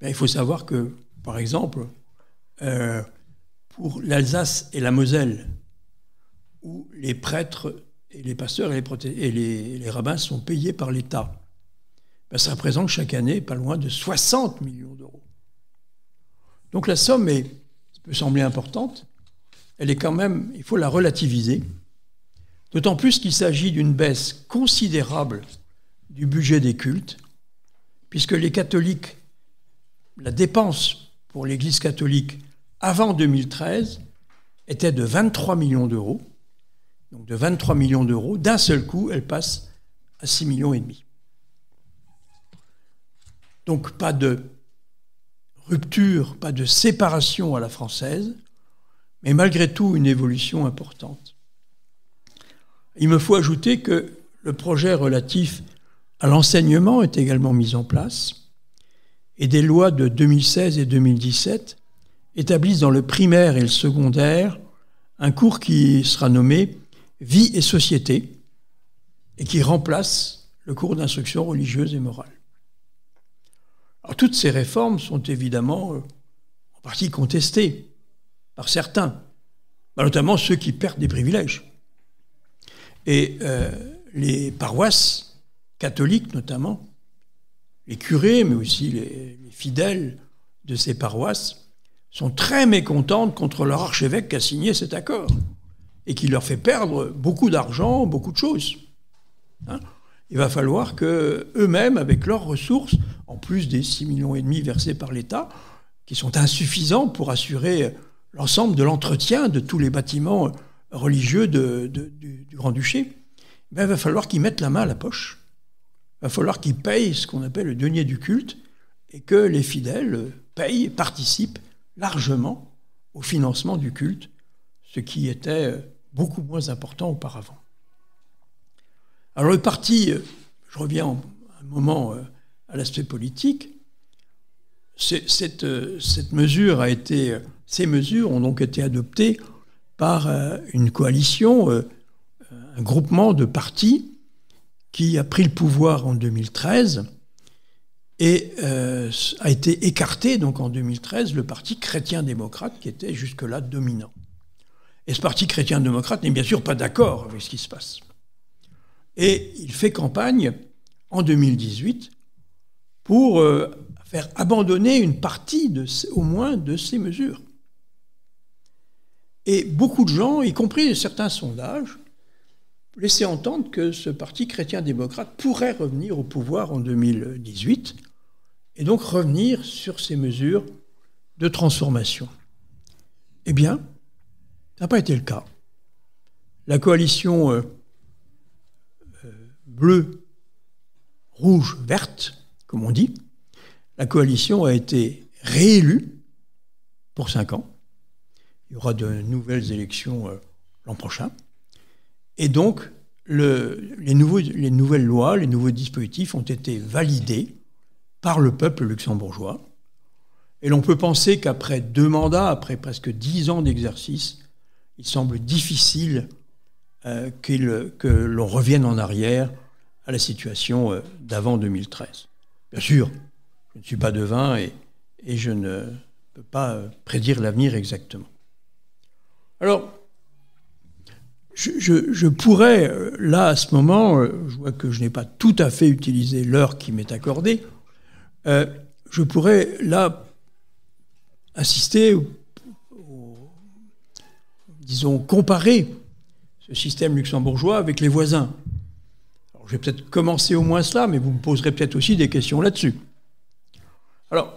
il faut savoir que, par exemple, pour l'Alsace et la Moselle, où les prêtres et les pasteurs et les rabbins sont payés par l'État, ça représente chaque année pas loin de 60 millions d'euros. Donc la somme peut sembler importante, elle est quand même, il faut la relativiser, d'autant plus qu'il s'agit d'une baisse considérable du budget des cultes, puisque les catholiques, la dépense pour l'Église catholique avant 2013 était de 23 millions d'euros. Donc de 23 millions d'euros, d'un seul coup, elle passe à 6,5 millions. Donc pas de rupture, pas de séparation à la française, mais malgré tout une évolution importante. Il me faut ajouter que le projet relatif à l'enseignement est également mis en place et des lois de 2016 et 2017 établissent dans le primaire et le secondaire un cours qui sera nommé « Vie et société » et qui remplace le cours d'instruction religieuse et morale. Alors, toutes ces réformes sont évidemment en partie contestées par certains, notamment ceux qui perdent des privilèges. Et les paroisses catholiques notamment, les curés, mais aussi les fidèles de ces paroisses, sont très mécontentes contre leur archevêque qui a signé cet accord et qui leur fait perdre beaucoup d'argent, beaucoup de choses. Il va falloir qu'eux-mêmes, avec leurs ressources, en plus des 6,5 millions versés par l'État, qui sont insuffisants pour assurer l'ensemble de l'entretien de tous les bâtiments religieux du Grand-Duché, il va falloir qu'ils mettent la main à la poche. Il va falloir qu'ils payent ce qu'on appelle le denier du culte et que les fidèles payent, participent largement au financement du culte, ce qui était beaucoup moins important auparavant. Alors le parti, je reviens un moment à l'aspect politique, ces mesures ont donc été adoptées par une coalition, un groupement de partis qui a pris le pouvoir en 2013 et a été écarté donc en 2013 le parti chrétien-démocrate qui était jusque-là dominant. Et ce parti chrétien-démocrate n'est bien sûr pas d'accord avec ce qui se passe. Et il fait campagne en 2018 pour faire abandonner une partie au moins de ces mesures. Et beaucoup de gens, y compris certains sondages, laissaient entendre que ce parti chrétien-démocrate pourrait revenir au pouvoir en 2018 et donc revenir sur ces mesures de transformation. Eh bien, ça n'a pas été le cas. La coalition bleue, rouge, verte, comme on dit, la coalition a été réélue pour 5 ans. Il y aura de nouvelles élections l'an prochain. Et donc, les nouvelles lois, les nouveaux dispositifs ont été validés par le peuple luxembourgeois. Et l'on peut penser qu'après 2 mandats, après presque 10 ans d'exercice, il semble difficile que l'on revienne en arrière à la situation d'avant 2013. Bien sûr, je ne suis pas devin et je ne peux pas prédire l'avenir exactement. Alors, je pourrais, là, à ce moment, je vois que je n'ai pas tout à fait utilisé l'heure qui m'est accordée, je pourrais, là, assister, disons, comparer ce système luxembourgeois avec les voisins. Alors, je vais peut-être commencer au moins cela, mais vous me poserez peut-être aussi des questions là-dessus. Alors,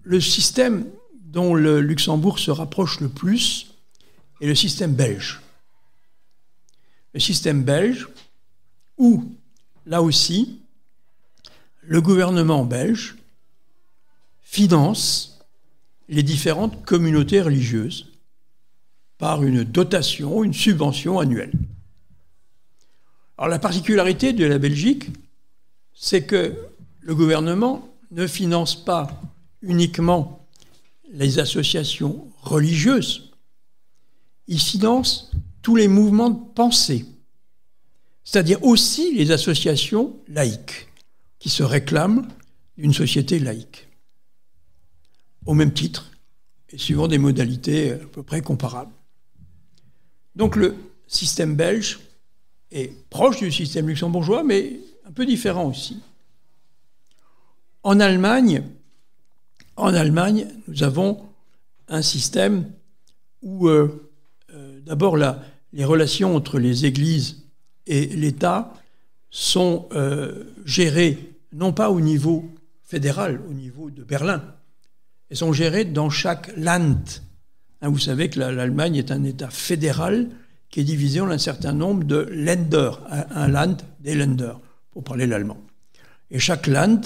le système dont le Luxembourg se rapproche le plus est le système belge. Le système belge, où, là aussi, le gouvernement belge finance les différentes communautés religieuses par une dotation, une subvention annuelle. Alors la particularité de la Belgique, c'est que le gouvernement ne finance pas uniquement les associations religieuses, il finance tous les mouvements de pensée, c'est-à-dire aussi les associations laïques qui se réclament d'une société laïque, au même titre et suivant des modalités à peu près comparables. Donc le système belge est proche du système luxembourgeois, mais un peu différent aussi. En Allemagne, nous avons un système où d'abord les relations entre les églises et l'État sont gérées non pas au niveau fédéral, au niveau de Berlin, elles sont gérées dans chaque Land. Vous savez que l'Allemagne est un État fédéral qui est divisé en un certain nombre de Länder, un Land, des Länder, pour parler l'allemand. Et chaque Land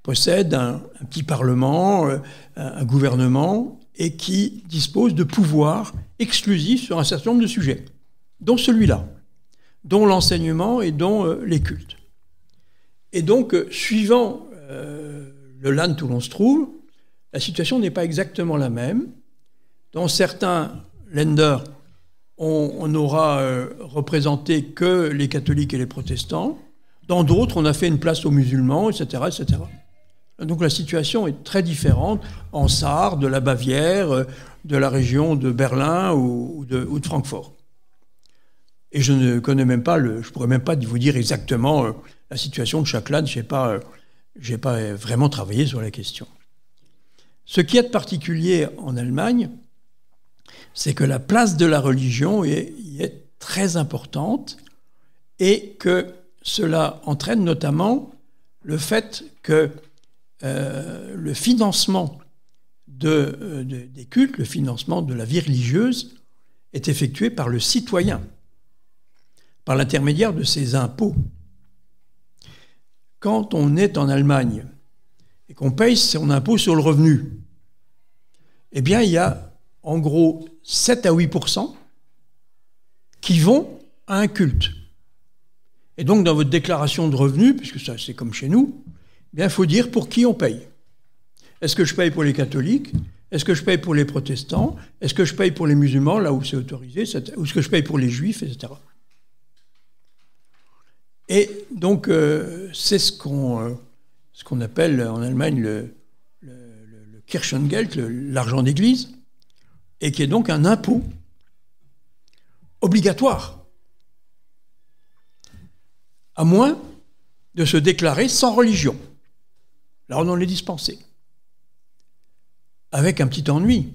possède un petit parlement, un gouvernement, et qui dispose de pouvoirs exclusifs sur un certain nombre de sujets, dont celui-là, dont l'enseignement et dont les cultes. Et donc, suivant le Land où l'on se trouve, la situation n'est pas exactement la même. Dans certains Länder, on n'aura représenté que les catholiques et les protestants. Dans d'autres, on a fait une place aux musulmans, etc., etc. Donc la situation est très différente en Sarre, de la Bavière, de la région de Berlin ou de Francfort. Et je ne connais même pas, je pourrais même pas vous dire exactement la situation de chaque Land. Je n'ai pas vraiment travaillé sur la question. Ce qui est de particulier en Allemagne, c'est que la place de la religion y est très importante et que cela entraîne notamment le fait que le financement des cultes, le financement de la vie religieuse est effectué par le citoyen, par l'intermédiaire de ses impôts. Quand on est en Allemagne et qu'on paye son impôt sur le revenu, eh bien, il y a en gros 7 à 8% qui vont à un culte. Et donc, dans votre déclaration de revenus, puisque ça c'est comme chez nous, eh bien, il faut dire pour qui on paye. Est-ce que je paye pour les catholiques? Est-ce que je paye pour les protestants? Est-ce que je paye pour les musulmans, là où c'est autorisé? Ou est-ce que je paye pour les juifs, etc. Et donc, c'est ce qu'on appelle en Allemagne le Kirchengeld, l'argent d'église, et qui est donc un impôt obligatoire, à moins de se déclarer sans religion. Là, on en est dispensé. Avec un petit ennui,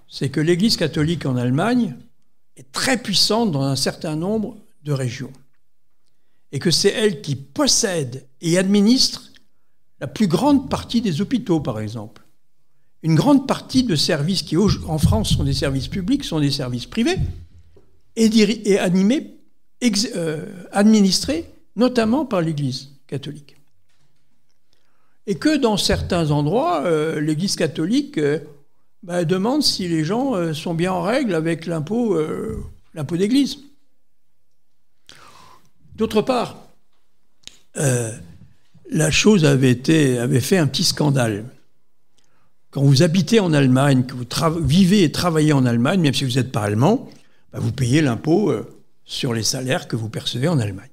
c'est que l'Église catholique en Allemagne est très puissante dans un certain nombre de régions. Et que c'est elle qui possède et administre la plus grande partie des hôpitaux, par exemple. Une grande partie de services qui, en France, sont des services publics, sont des services privés, et administrés notamment par l'Église catholique. Et que dans certains endroits, l'Église catholique elle demande si les gens sont bien en règle avec l'impôt d'église. D'autre part, la chose avait fait un petit scandale. Quand vous habitez en Allemagne, que vous vivez et travaillez en Allemagne, même si vous n'êtes pas allemand, vous payez l'impôt sur les salaires que vous percevez en Allemagne.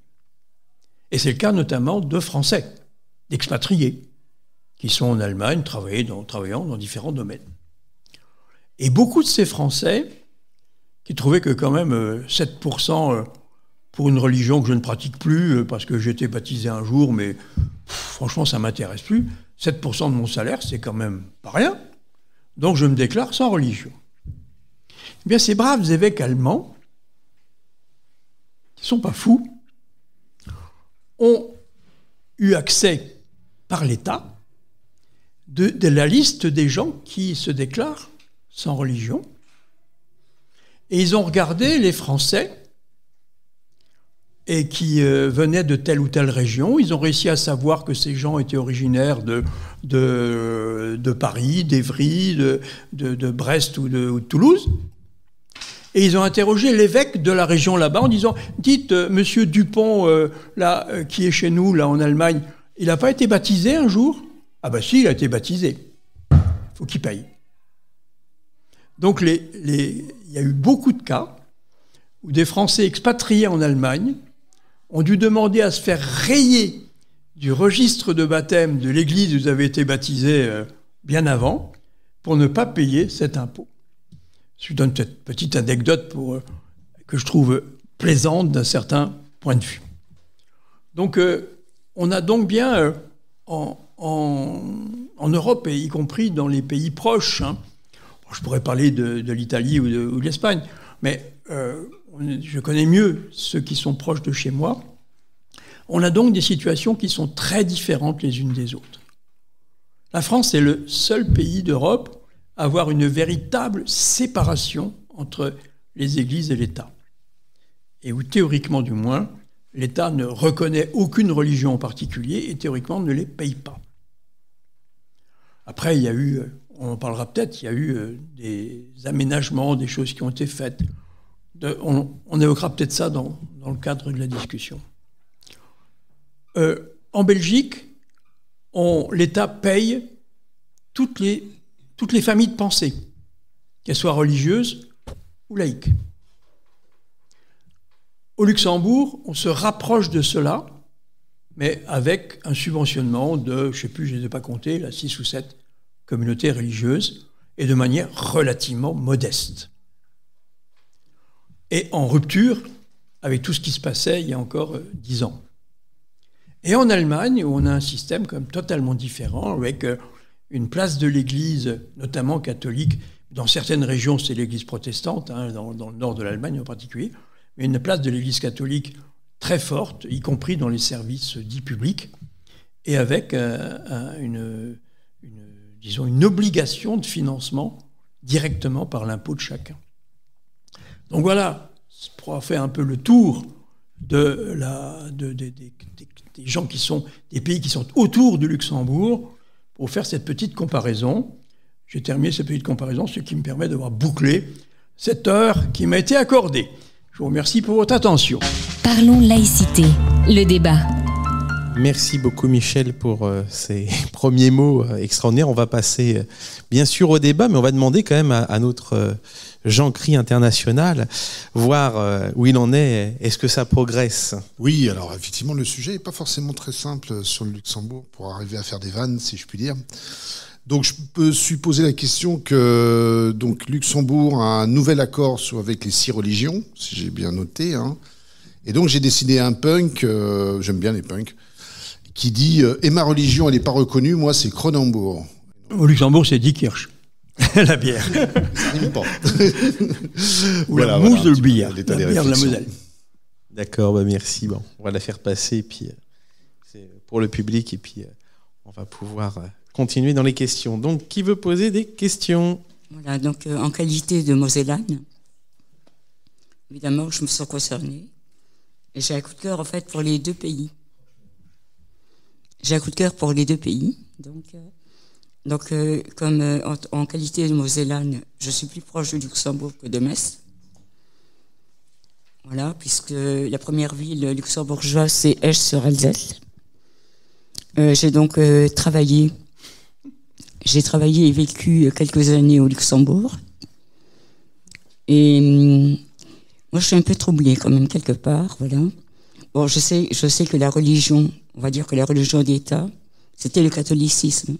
Et c'est le cas notamment de Français, d'expatriés, qui sont en Allemagne, travaillant dans différents domaines. Et beaucoup de ces Français, qui trouvaient que quand même 7% pour une religion que je ne pratique plus, parce que j'ai été baptisé un jour, mais franchement ça ne m'intéresse plus, 7% de mon salaire, c'est quand même pas rien. Donc je me déclare sans religion. Eh bien, ces braves évêques allemands, qui ne sont pas fous, ont eu accès par l'État de la liste des gens qui se déclarent sans religion. Et ils ont regardé les Français et qui venaient de telle ou telle région. Ils ont réussi à savoir que ces gens étaient originaires de Paris, d'Évry, de Brest ou de Toulouse. Et ils ont interrogé l'évêque de la région là-bas en disant « Dites, monsieur Dupont, qui est chez nous, là en Allemagne, il n'a pas été baptisé un jour ?» « Ah ben si, il a été baptisé. Il faut qu'il paye. » Donc il y a eu beaucoup de cas où des Français expatriés en Allemagne ont dû demander à se faire rayer du registre de baptême de l'église où vous avez été baptisé bien avant pour ne pas payer cet impôt. Je vous donne cette petite anecdote que je trouve plaisante d'un certain point de vue. Donc on a donc bien en Europe, et y compris dans les pays proches, je pourrais parler de l'Italie ou de l'Espagne, mais je connais mieux ceux qui sont proches de chez moi. On a donc des situations qui sont très différentes les unes des autres. La France est le seul pays d'Europe à avoir une véritable séparation entre les églises et l'État. Et où, théoriquement du moins, l'État ne reconnaît aucune religion en particulier et théoriquement ne les paye pas. Après, il y a eu, on en parlera peut-être, il y a eu des aménagements, des choses qui ont été faites. On évoquera peut-être ça dans le cadre de la discussion. En Belgique, l'État paye toutes les familles de pensée, qu'elles soient religieuses ou laïques. Au Luxembourg, on se rapproche de cela, mais avec un subventionnement de, je ne sais plus, je ne les ai pas comptés, 6 ou 7 communautés religieuses, et de manière relativement modeste. Et en rupture avec tout ce qui se passait il y a encore 10 ans. Et en Allemagne, où on a un système quand même totalement différent, avec une place de l'Église, notamment catholique, dans certaines régions c'est l'Église protestante, dans le nord de l'Allemagne en particulier, mais une place de l'Église catholique très forte, y compris dans les services dits publics, et avec une obligation de financement directement par l'impôt de chacun. Donc voilà, pour avoir fait un peu le tour des gens qui sont des pays qui sont autour du Luxembourg, pour faire cette petite comparaison. J'ai terminé cette petite comparaison, ce qui me permet d'avoir bouclé cette heure qui m'a été accordée. Je vous remercie pour votre attention. Parlons laïcité, le débat. Merci beaucoup Michel pour ces premiers mots extraordinaires. On va passer bien sûr au débat, mais on va demander quand même à notre Jean-Cri international, voir où il en est. Est-ce que ça progresse ? Oui, alors effectivement, le sujet n'est pas forcément très simple sur le Luxembourg pour arriver à faire des vannes, si je puis dire. Donc je peux supposer la question que Luxembourg a un nouvel accord avec les 6 religions, si j'ai bien noté. Et donc j'ai dessiné un punk, j'aime bien les punks, qui dit « Et ma religion, elle n'est pas reconnue, moi c'est Cronenbourg ». Au Luxembourg, c'est Die Kirche, la bière. Ça n'arrive pas. Ou la mousse de billard, la bière de la Moselle. D'accord, merci. Bon, on va la faire passer, puis c'est pour le public, et puis on va pouvoir continuer dans les questions. Donc, qui veut poser des questions ? Voilà, donc en qualité de Mosellane, évidemment, je me sens concernée. Et j'ai un coup de cœur, en fait, pour les deux pays. Donc, Donc, en qualité de Mosellane, je suis plus proche du Luxembourg que de Metz. Voilà, puisque la première ville luxembourgeoise, c'est Esch-sur-Alzette. J'ai donc travaillé et vécu quelques années au Luxembourg. Et moi, je suis un peu troublée quand même, quelque part, voilà. Bon, je sais que la religion, on va dire que la religion d'État, c'était le catholicisme.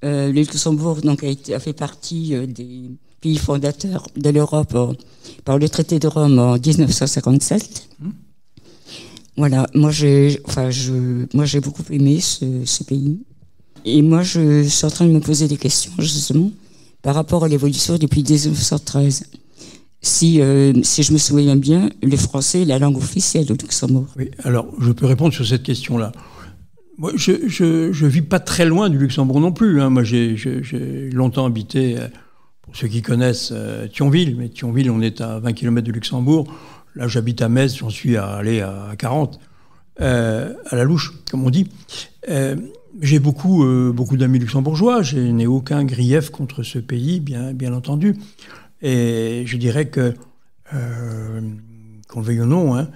Le Luxembourg donc, a fait partie des pays fondateurs de l'Europe par le traité de Rome en 1957. Voilà, moi j'ai beaucoup aimé ce pays. Et moi, je suis en train de me poser des questions, justement, par rapport à l'évolution depuis 1913. Si je me souviens bien, le français est la langue officielle au Luxembourg. Oui, alors je peux répondre sur cette question-là. Moi, je vis pas très loin du Luxembourg non plus. Hein. Moi, j'ai longtemps habité, pour ceux qui connaissent, Thionville. Mais Thionville, on est à 20 km de Luxembourg. Là, j'habite à Metz, j'en suis allé à 40, à la louche, comme on dit. J'ai beaucoup d'amis luxembourgeois. Je n'ai aucun grief contre ce pays, bien entendu. Et je dirais que, qu'on le veuille ou non, hein,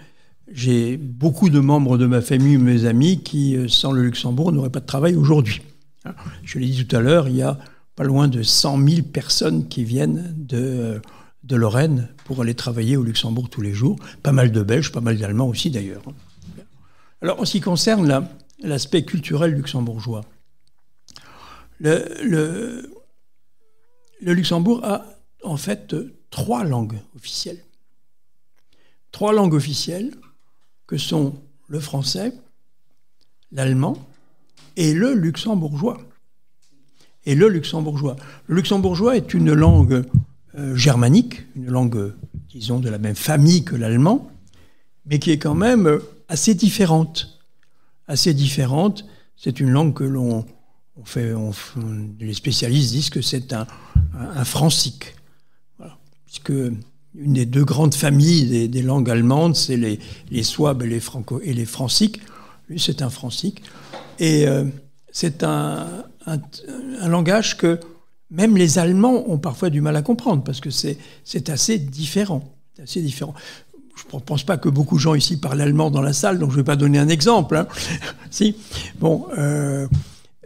j'ai beaucoup de membres de ma famille, mes amis, qui, sans le Luxembourg, n'auraient pas de travail aujourd'hui. Je l'ai dit tout à l'heure, il y a pas loin de 100 000 personnes qui viennent de Lorraine pour aller travailler au Luxembourg tous les jours. Pas mal de Belges, pas mal d'Allemands aussi d'ailleurs. Alors, en ce qui concerne l'aspect culturel luxembourgeois, le Luxembourg a en fait 3 langues officielles. 3 langues officielles que sont le français, l'allemand et le luxembourgeois. Le luxembourgeois est une langue germanique, une langue, disons, de la même famille que l'allemand, mais qui est quand même assez différente. C'est une langue que les spécialistes disent que c'est un francique. Voilà. Puisque une des 2 grandes familles des langues allemandes, c'est les Souabes et les franciques. Lui, c'est un francique. Et c'est un langage que même les Allemands ont parfois du mal à comprendre, parce que c'est assez différent. Je ne pense pas que beaucoup de gens ici parlent allemand dans la salle, donc je ne vais pas donner un exemple. Hein. Si. Bon, je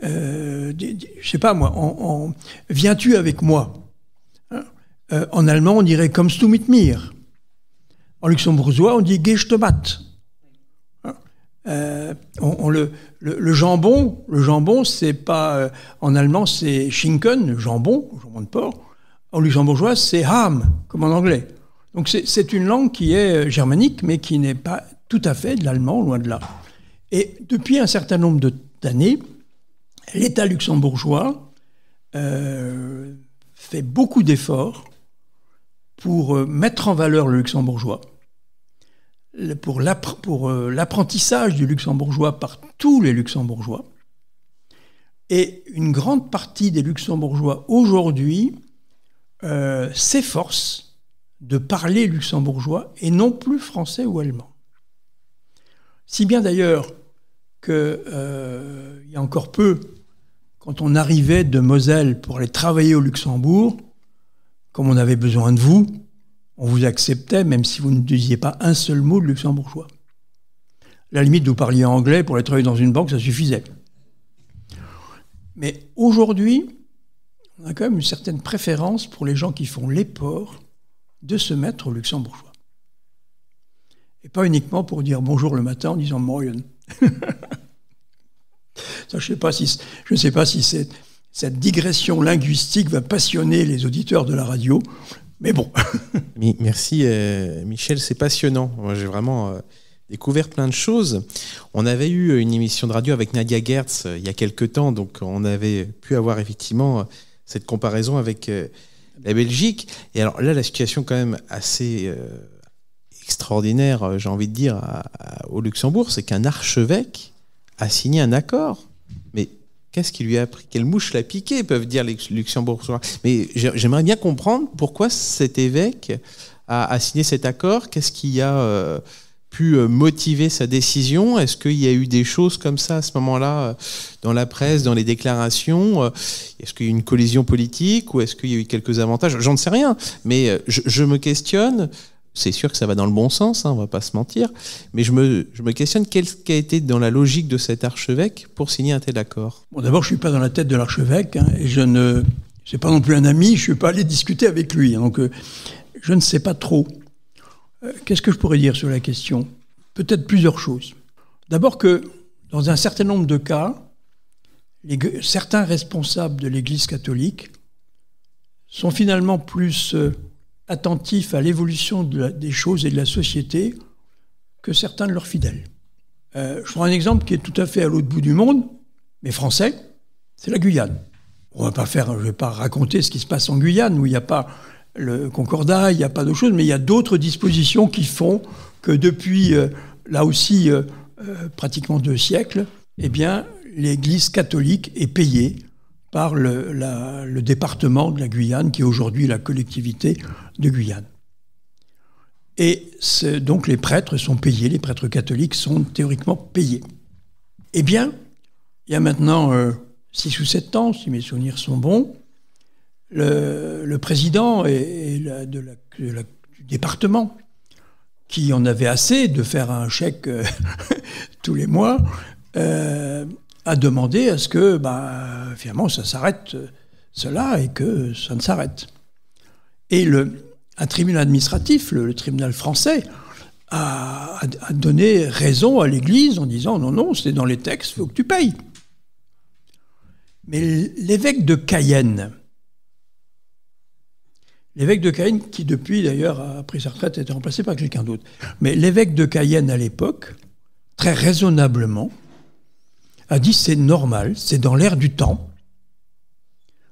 ne sais pas moi, viens-tu avec moi? En allemand, on dirait kommst du mit mir. En luxembourgeois, on dit gehst du mit. Le jambon, c'est pas en allemand, c'est Schinken, le jambon de porc. En luxembourgeois, c'est Ham, comme en anglais. Donc c'est une langue qui est germanique, mais qui n'est pas tout à fait de l'allemand, loin de là. Et depuis un certain nombre d'années, l'État luxembourgeois fait beaucoup d'efforts pour mettre en valeur le luxembourgeois, pour l'apprentissage du luxembourgeois par tous les luxembourgeois. Et une grande partie des luxembourgeois aujourd'hui s'efforcent de parler luxembourgeois et non plus français ou allemand. Si bien d'ailleurs qu'il y a encore peu, quand on arrivait de Moselle pour aller travailler au Luxembourg, comme on avait besoin de vous, on vous acceptait même si vous ne disiez pas un seul mot de luxembourgeois. À la limite, vous parliez anglais pour aller travailler dans une banque, ça suffisait. Mais aujourd'hui, on a quand même une certaine préférence pour les gens qui font l'effort de se mettre au luxembourgeois. Et pas uniquement pour dire bonjour le matin en disant morgen. Ça, je ne sais pas si cette digression linguistique va passionner les auditeurs de la radio, mais bon. Merci Michel, c'est passionnant. Moi, j'ai vraiment découvert plein de choses. On avait eu une émission de radio avec Nadia Gertz il y a quelques temps, donc on avait pu avoir effectivement cette comparaison avec la Belgique. Et alors là, la situation quand même assez extraordinaire, j'ai envie de dire, au Luxembourg, c'est qu'un archevêque a signé un accord. Mais qu'est-ce qui lui a pris? Quelle mouche l'a piqué, peuvent dire les Luxembourgeois. Mais j'aimerais bien comprendre pourquoi cet évêque a signé cet accord. Qu'est-ce qu'il y a pu motiver sa décision? Est-ce qu'il y a eu des choses comme ça à ce moment-là dans la presse, dans les déclarations? Est-ce qu'il y a eu une collision politique ou est-ce qu'il y a eu quelques avantages? J'en sais rien, mais je me questionne. C'est sûr que ça va dans le bon sens, hein, on va pas se mentir, mais je me questionne quelle a été dans la logique de cet archevêque pour signer un tel accord. Bon, d'abord, je suis pas dans la tête de l'archevêque, hein, et je ne suis pas non plus un ami, je suis pas allé discuter avec lui, hein, donc je ne sais pas trop. Qu'est-ce que je pourrais dire sur la question? Peut-être plusieurs choses. D'abord que, dans un certain nombre de cas, certains responsables de l'Église catholique sont finalement plus attentifs à l'évolution des choses et de la société que certains de leurs fidèles. Je prends un exemple qui est tout à fait à l'autre bout du monde, mais français, c'est la Guyane. Je ne vais pas raconter ce qui se passe en Guyane, où il n'y a pas le concordat, il n'y a pas d'autre chose, mais il y a d'autres dispositions qui font que depuis, là aussi, pratiquement 2 siècles, eh bien, l'Église catholique est payée par le département de la Guyane, qui est aujourd'hui la collectivité de Guyane. Et donc les prêtres sont payés, les prêtres catholiques sont théoriquement payés. Eh bien, il y a maintenant 6 ou 7 ans, si mes souvenirs sont bons, le président du département, qui en avait assez de faire un chèque tous les mois, a demandé à ce que, finalement, ça s'arrête cela et que ça ne s'arrête. Et un tribunal administratif, le tribunal français, a donné raison à l'Église en disant non, c'est dans les textes, il faut que tu payes. Mais l'évêque de Cayenne, qui depuis d'ailleurs a pris sa retraite, a été remplacé par quelqu'un d'autre, mais l'évêque de Cayenne à l'époque, très raisonnablement, a dit c'est normal, c'est dans l'air du temps.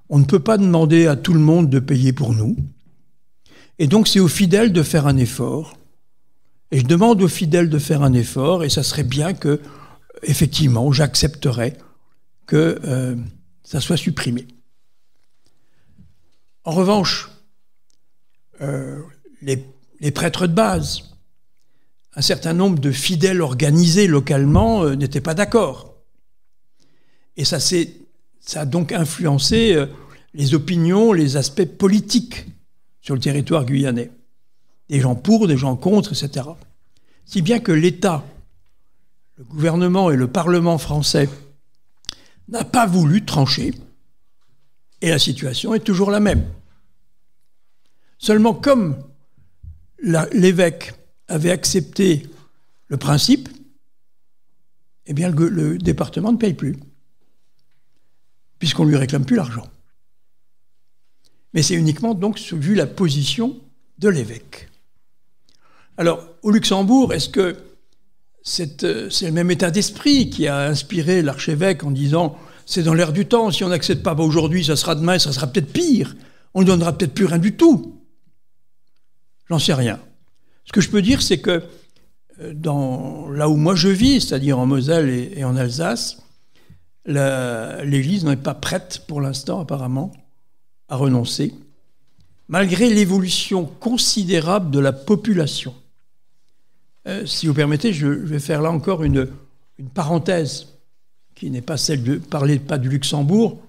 On ne peut pas demander à tout le monde de payer pour nous. Et donc c'est aux fidèles de faire un effort. Et je demande aux fidèles de faire un effort, et ça serait bien que, effectivement, j'accepterais que ça soit supprimé. En revanche, les prêtres de base, un certain nombre de fidèles organisés localement n'étaient pas d'accord. Et ça a donc influencé les opinions, les aspects politiques sur le territoire guyanais. Des gens pour, des gens contre, etc. Si bien que l'État, le gouvernement et le Parlement français n'a pas voulu trancher, et la situation est toujours la même. Seulement comme l'évêque avait accepté le principe, eh bien le département ne paye plus, puisqu'on ne lui réclame plus l'argent. Mais c'est uniquement donc vu la position de l'évêque. Alors, au Luxembourg, est-ce que c'est le même état d'esprit qui a inspiré l'archevêque en disant « c'est dans l'air du temps, si on n'accepte pas aujourd'hui, ça sera demain, ça sera peut-être pire, on ne donnera peut-être plus rien du tout ». J'en sais rien. Ce que je peux dire, c'est que là où moi je vis, c'est-à-dire en Moselle et en Alsace, l'Église n'est pas prête pour l'instant, apparemment, à renoncer, malgré l'évolution considérable de la population. Si vous permettez, je vais faire là encore une parenthèse, qui n'est pas celle de parler pas du Luxembourg,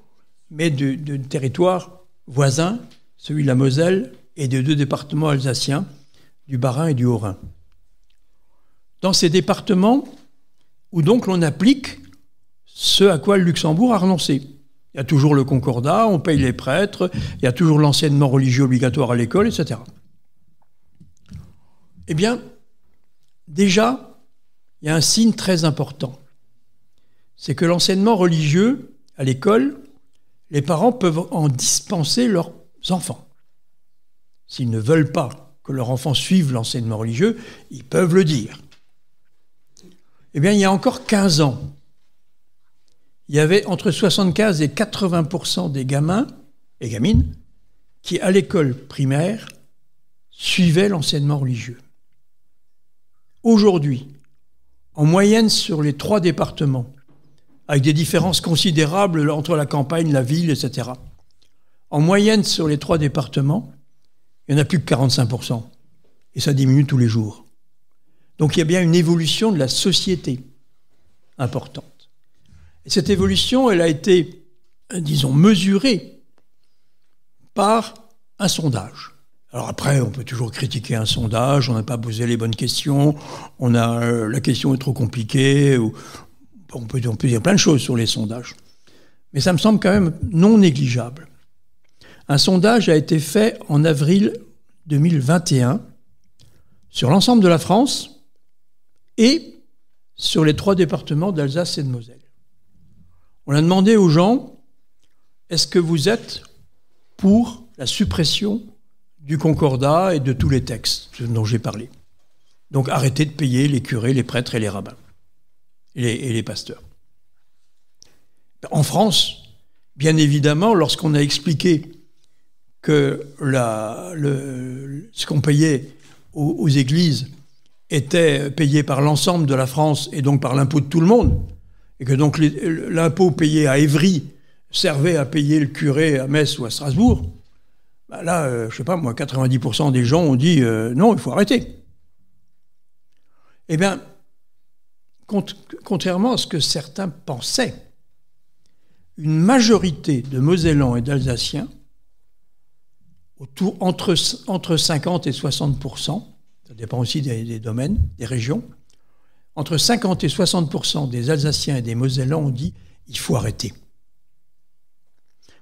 mais du territoire voisin, celui de la Moselle, et des 2 départements alsaciens, du Bas-Rhin et du Haut-Rhin. Dans ces départements où donc l'on applique ce à quoi le Luxembourg a renoncé. Il y a toujours le concordat, on paye les prêtres, il y a toujours l'enseignement religieux obligatoire à l'école, etc. Eh bien, déjà, il y a un signe très important. C'est que l'enseignement religieux à l'école, les parents peuvent en dispenser leurs enfants. S'ils ne veulent pas que leur enfant suive l'enseignement religieux, ils peuvent le dire. Eh bien, il y a encore 15 ans, il y avait entre 75 et 80% des gamins et gamines qui, à l'école primaire, suivaient l'enseignement religieux. Aujourd'hui, en moyenne sur les 3 départements, avec des différences considérables entre la campagne, la ville, etc., en moyenne sur les 3 départements, il n'y en a plus que 45%. Et ça diminue tous les jours. Donc il y a bien une évolution de la société importante. Et cette évolution, elle a été, disons, mesurée par un sondage. Alors après, on peut toujours critiquer un sondage, on n'a pas posé les bonnes questions, la question est trop compliquée, ou on peut dire plein de choses sur les sondages. Mais ça me semble quand même non négligeable. Un sondage a été fait en avril 2021 sur l'ensemble de la France et sur les 3 départements d'Alsace et de Moselle. On a demandé aux gens, est-ce que vous êtes pour la suppression du concordat et de tous les textes dont j'ai parlé? Donc arrêtez de payer les curés, les prêtres et les rabbins et les pasteurs. En France, bien évidemment, lorsqu'on a expliqué que ce qu'on payait aux églises était payé par l'ensemble de la France et donc par l'impôt de tout le monde, et que donc l'impôt payé à Évry servait à payer le curé à Metz ou à Strasbourg, ben là, je sais pas, moi, 90% des gens ont dit non, il faut arrêter. Eh bien, contrairement à ce que certains pensaient, une majorité de Mosellans et d'Alsaciens, entre 50 et 60%, ça dépend aussi des domaines, des régions, entre 50 et 60% des Alsaciens et des Mosellans ont dit « il faut arrêter ».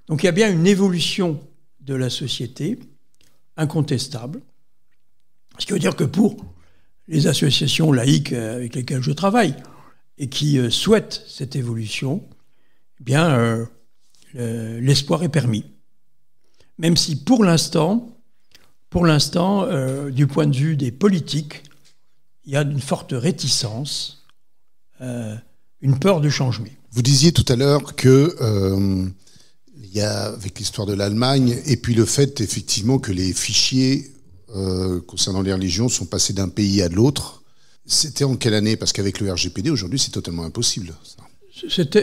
Donc il y a bien une évolution de la société incontestable, ce qui veut dire que pour les associations laïques avec lesquelles je travaille et qui souhaitent cette évolution, eh bien l'espoir est permis. Même si pour l'instant, du point de vue des politiques, il y a une forte réticence, une peur du changement. Vous disiez tout à l'heure que il y a, avec l'histoire de l'Allemagne, et puis le fait effectivement que les fichiers concernant les religions sont passés d'un pays à l'autre. C'était en quelle année? Parce qu'avec le RGPD, aujourd'hui, c'est totalement impossible, ça.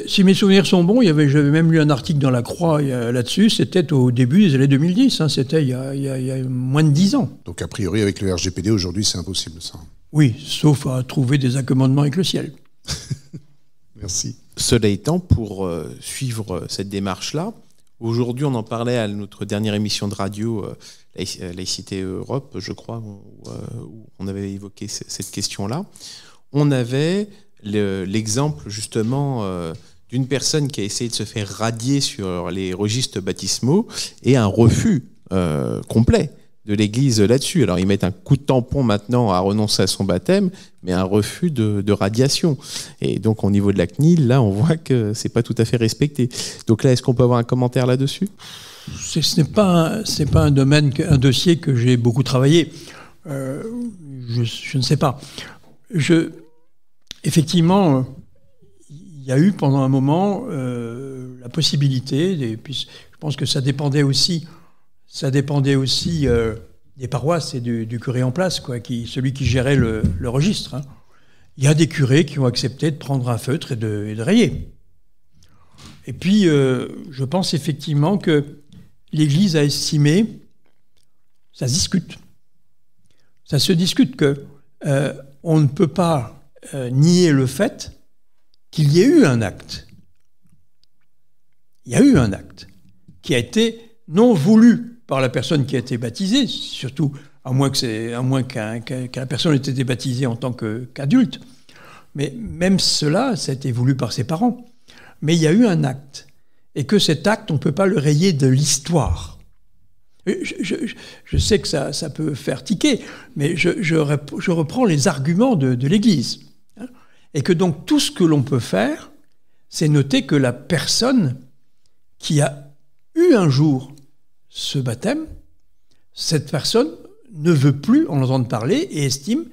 Si mes souvenirs sont bons, j'avais même lu un article dans La Croix là-dessus, c'était au début des années 2010, hein, c'était il y a moins de 10 ans. Donc a priori, avec le RGPD, aujourd'hui, c'est impossible, ça. Oui, sauf à trouver des accommodements avec le ciel. Merci. Cela étant, pour suivre cette démarche-là, aujourd'hui, on en parlait à notre dernière émission de radio, Laïcité Europe, je crois, où on avait évoqué cette question-là. On avait l'exemple justement d'une personne qui a essayé de se faire radier sur les registres baptismaux et un refus complet de l'Église là-dessus. Alors ils mettent un coup de tampon maintenant à renoncer à son baptême, mais un refus de radiation. Et donc au niveau de la CNIL, là on voit que c'est pas tout à fait respecté. Donc là, est-ce qu'on peut avoir un commentaire là-dessus? Ce n'est pas un dossier que j'ai beaucoup travaillé. Je ne sais pas. Effectivement, il y a eu pendant un moment la possibilité, et puis je pense que ça dépendait aussi des paroisses et du curé en place, quoi, celui qui gérait le registre. Hein. Il y a des curés qui ont accepté de prendre un feutre et de rayer. Et puis, je pense effectivement que l'Église a estimé, ça se discute. Ça se discute que on ne peut pas nier le fait qu'il y ait eu un acte. Il y a eu un acte qui a été non voulu par la personne qui a été baptisée, surtout à moins que la personne ait été baptisée en tant qu'adulte. Mais même cela, ça a été voulu par ses parents. Mais il y a eu un acte. Et que cet acte, on ne peut pas le rayer de l'histoire. Je sais que ça peut faire tiquer, mais je reprends les arguments de l'Église. Et que donc tout ce que l'on peut faire, c'est noter que la personne qui a eu un jour ce baptême, cette personne ne veut plus en entendre parler et estime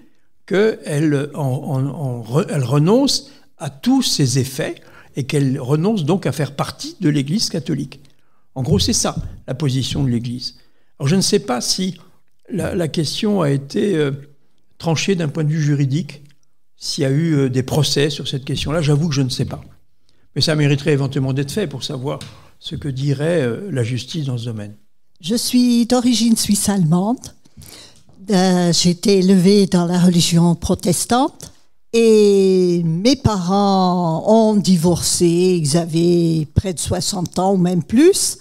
qu'elle renonce à tous ses effets et qu'elle renonce donc à faire partie de l'Église catholique. En gros, c'est ça, la position de l'Église. Alors je ne sais pas si la question a été tranchée d'un point de vue juridique, s'il y a eu des procès sur cette question-là, j'avoue que je ne sais pas. Mais ça mériterait éventuellement d'être fait pour savoir ce que dirait la justice dans ce domaine. Je suis d'origine suisse-allemande. j'ai été élevée dans la religion protestante et mes parents ont divorcé, ils avaient près de 60 ans ou même plus.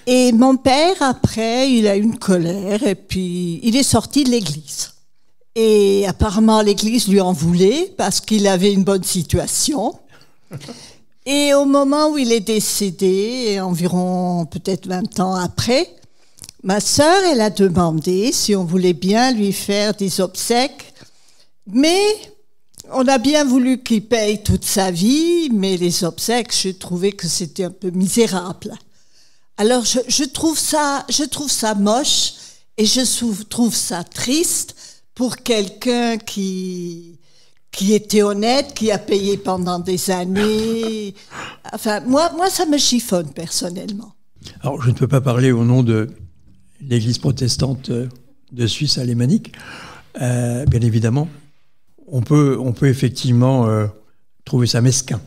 Et mon père, après, il a eu une colère et puis il est sorti de l'église. Et apparemment, l'église lui en voulait parce qu'il avait une bonne situation. Et au moment où il est décédé, environ peut-être 20 ans après, ma sœur, elle a demandé si on voulait bien lui faire des obsèques. Mais on a bien voulu qu'il paye toute sa vie, mais les obsèques, j'ai trouvé que c'était un peu misérable. Alors je trouve ça moche et je trouve ça triste pour quelqu'un qui était honnête, qui a payé pendant des années. Enfin, moi, ça me chiffonne personnellement. Alors, je ne peux pas parler au nom de l'Église protestante de Suisse alémanique. Bien évidemment, on peut effectivement trouver ça mesquin,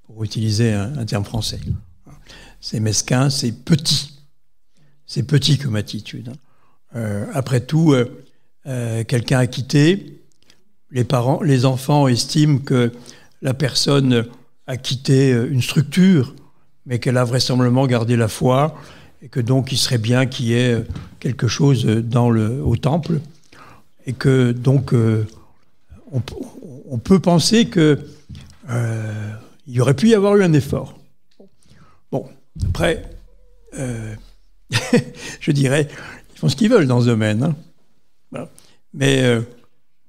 pour utiliser un terme français. C'est mesquin, c'est petit. C'est petit comme attitude. Après tout, quelqu'un a quitté. Les enfants estiment que la personne a quitté une structure, mais qu'elle a vraisemblablement gardé la foi, et que donc il serait bien qu'il y ait quelque chose au temple, et que donc on peut penser que il y aurait pu y avoir eu un effort. Bon, après, je dirais, ils font ce qu'ils veulent dans ce domaine, hein. Voilà. Mais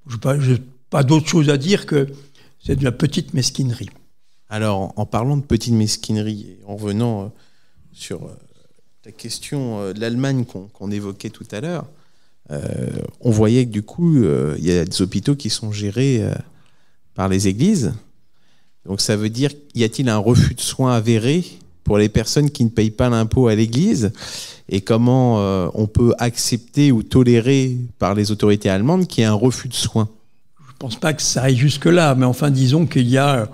je n'ai pas d'autre chose à dire que c'est de la petite mesquinerie. Alors, en parlant de petite mesquinerie, et en revenant sur ta question de l'Allemagne qu'on évoquait tout à l'heure, on voyait que du coup, il y a des hôpitaux qui sont gérés par les églises. Donc ça veut dire, y a-t-il un refus de soins avéré pour les personnes qui ne payent pas l'impôt à l'église? Et comment on peut accepter ou tolérer par les autorités allemandes qu'il y ait un refus de soins? Je ne pense pas que ça aille jusque-là, mais enfin disons qu'il y a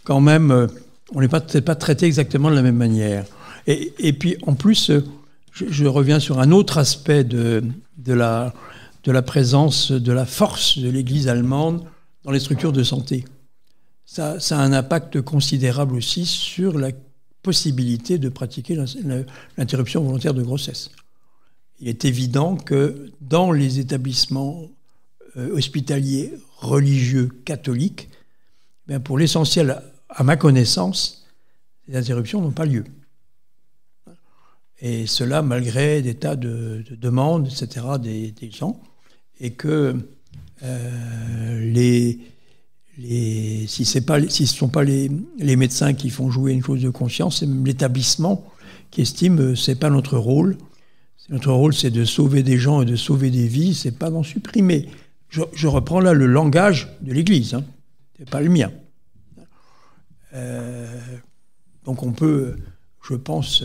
quand même... on n'est peut-être pas traité exactement de la même manière. Et puis en plus, je reviens sur un autre aspect de la présence, de la force de l'Église allemande dans les structures de santé. Ça a un impact considérable aussi sur la possibilité de pratiquer l'interruption volontaire de grossesse. Il est évident que dans les établissements hospitaliers, religieux, catholiques, bien pour l'essentiel, à ma connaissance, les interruptions n'ont pas lieu. Et cela malgré des tas de demandes, etc., des gens, et que si ce ne sont pas les médecins qui font jouer une clause de conscience, c'est même l'établissement qui estime que ce n'est pas notre rôle. Notre rôle, c'est de sauver des gens et de sauver des vies, c'est pas d'en supprimer. Je reprends là le langage de l'Église, hein. C'est pas le mien. Donc on peut, je pense,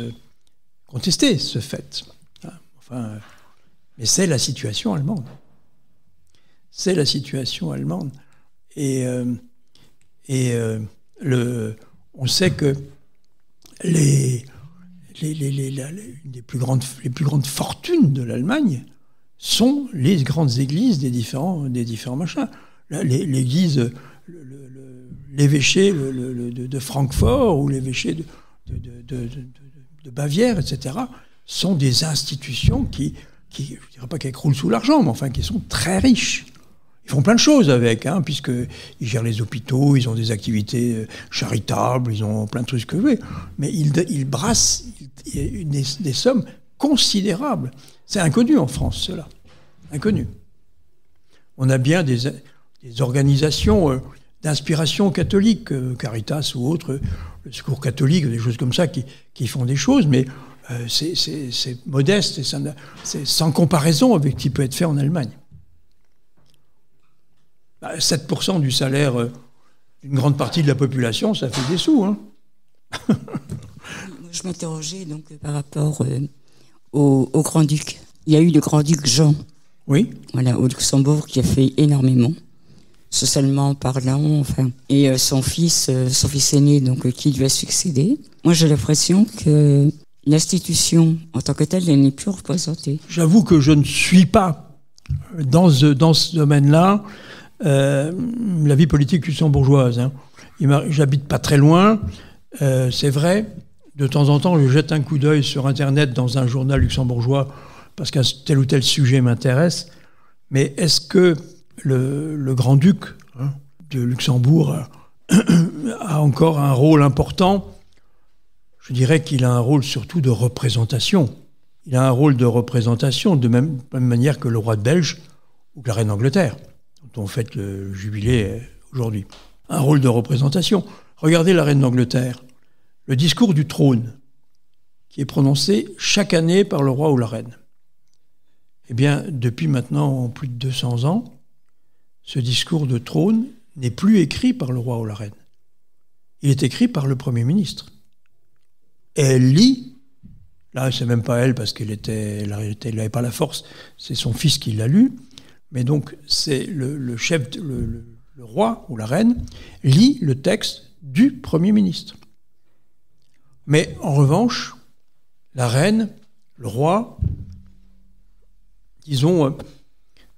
contester ce fait. Enfin, mais c'est la situation allemande. C'est la situation allemande. Et on sait que les plus grandes fortunes de l'Allemagne sont les grandes églises des différents machins. L'église, l'évêché de Francfort ou l'évêché de Bavière, etc., sont des institutions qui je ne dirais pas qu'elles croulent sous l'argent, mais enfin qui sont très riches. Ils font plein de choses avec, hein, puisqu'ils gèrent les hôpitaux, ils ont des activités charitables, ils ont plein de trucs que vous voulez. Mais ils brassent des sommes considérables. C'est inconnu en France, cela. Inconnu. On a bien des organisations d'inspiration catholique, Caritas ou autres, le Secours catholique, des choses comme ça, qui font des choses, mais c'est modeste, et c'est sans comparaison avec ce qui peut être fait en Allemagne. 7% du salaire d'une grande partie de la population, ça fait des sous, hein. Je m'interrogeais donc par rapport au Grand-Duc. Il y a eu le Grand-Duc Jean. Oui. Voilà, au Luxembourg, qui a fait énormément, socialement parlant, enfin. Et son fils aîné, donc, qui lui a succédé. Moi, j'ai l'impression que l'institution, en tant que telle, elle n'est plus représentée. J'avoue que je ne suis pas dans ce domaine-là, la vie politique luxembourgeoise. Hein. J'habite pas très loin, c'est vrai. De temps en temps, je jette un coup d'œil sur Internet dans un journal luxembourgeois parce qu'un tel ou tel sujet m'intéresse. Mais est-ce que le grand-duc de Luxembourg a encore un rôle important? Je dirais qu'il a un rôle surtout de représentation. Il a un rôle de représentation de même manière que le roi de Belge ou que la reine d'Angleterre, dont on fête le jubilé aujourd'hui. Un rôle de représentation. Regardez la reine d'Angleterre. Le discours du trône, qui est prononcé chaque année par le roi ou la reine. Eh bien, depuis maintenant plus de 200 ans, ce discours de trône n'est plus écrit par le roi ou la reine. Il est écrit par le Premier ministre. Et elle lit, là, c'est même pas elle parce qu'elle n'avait pas la force, c'est son fils qui l'a lu, mais donc c'est le chef, le roi ou la reine lit le texte du Premier ministre. Mais en revanche, la reine, le roi, disons,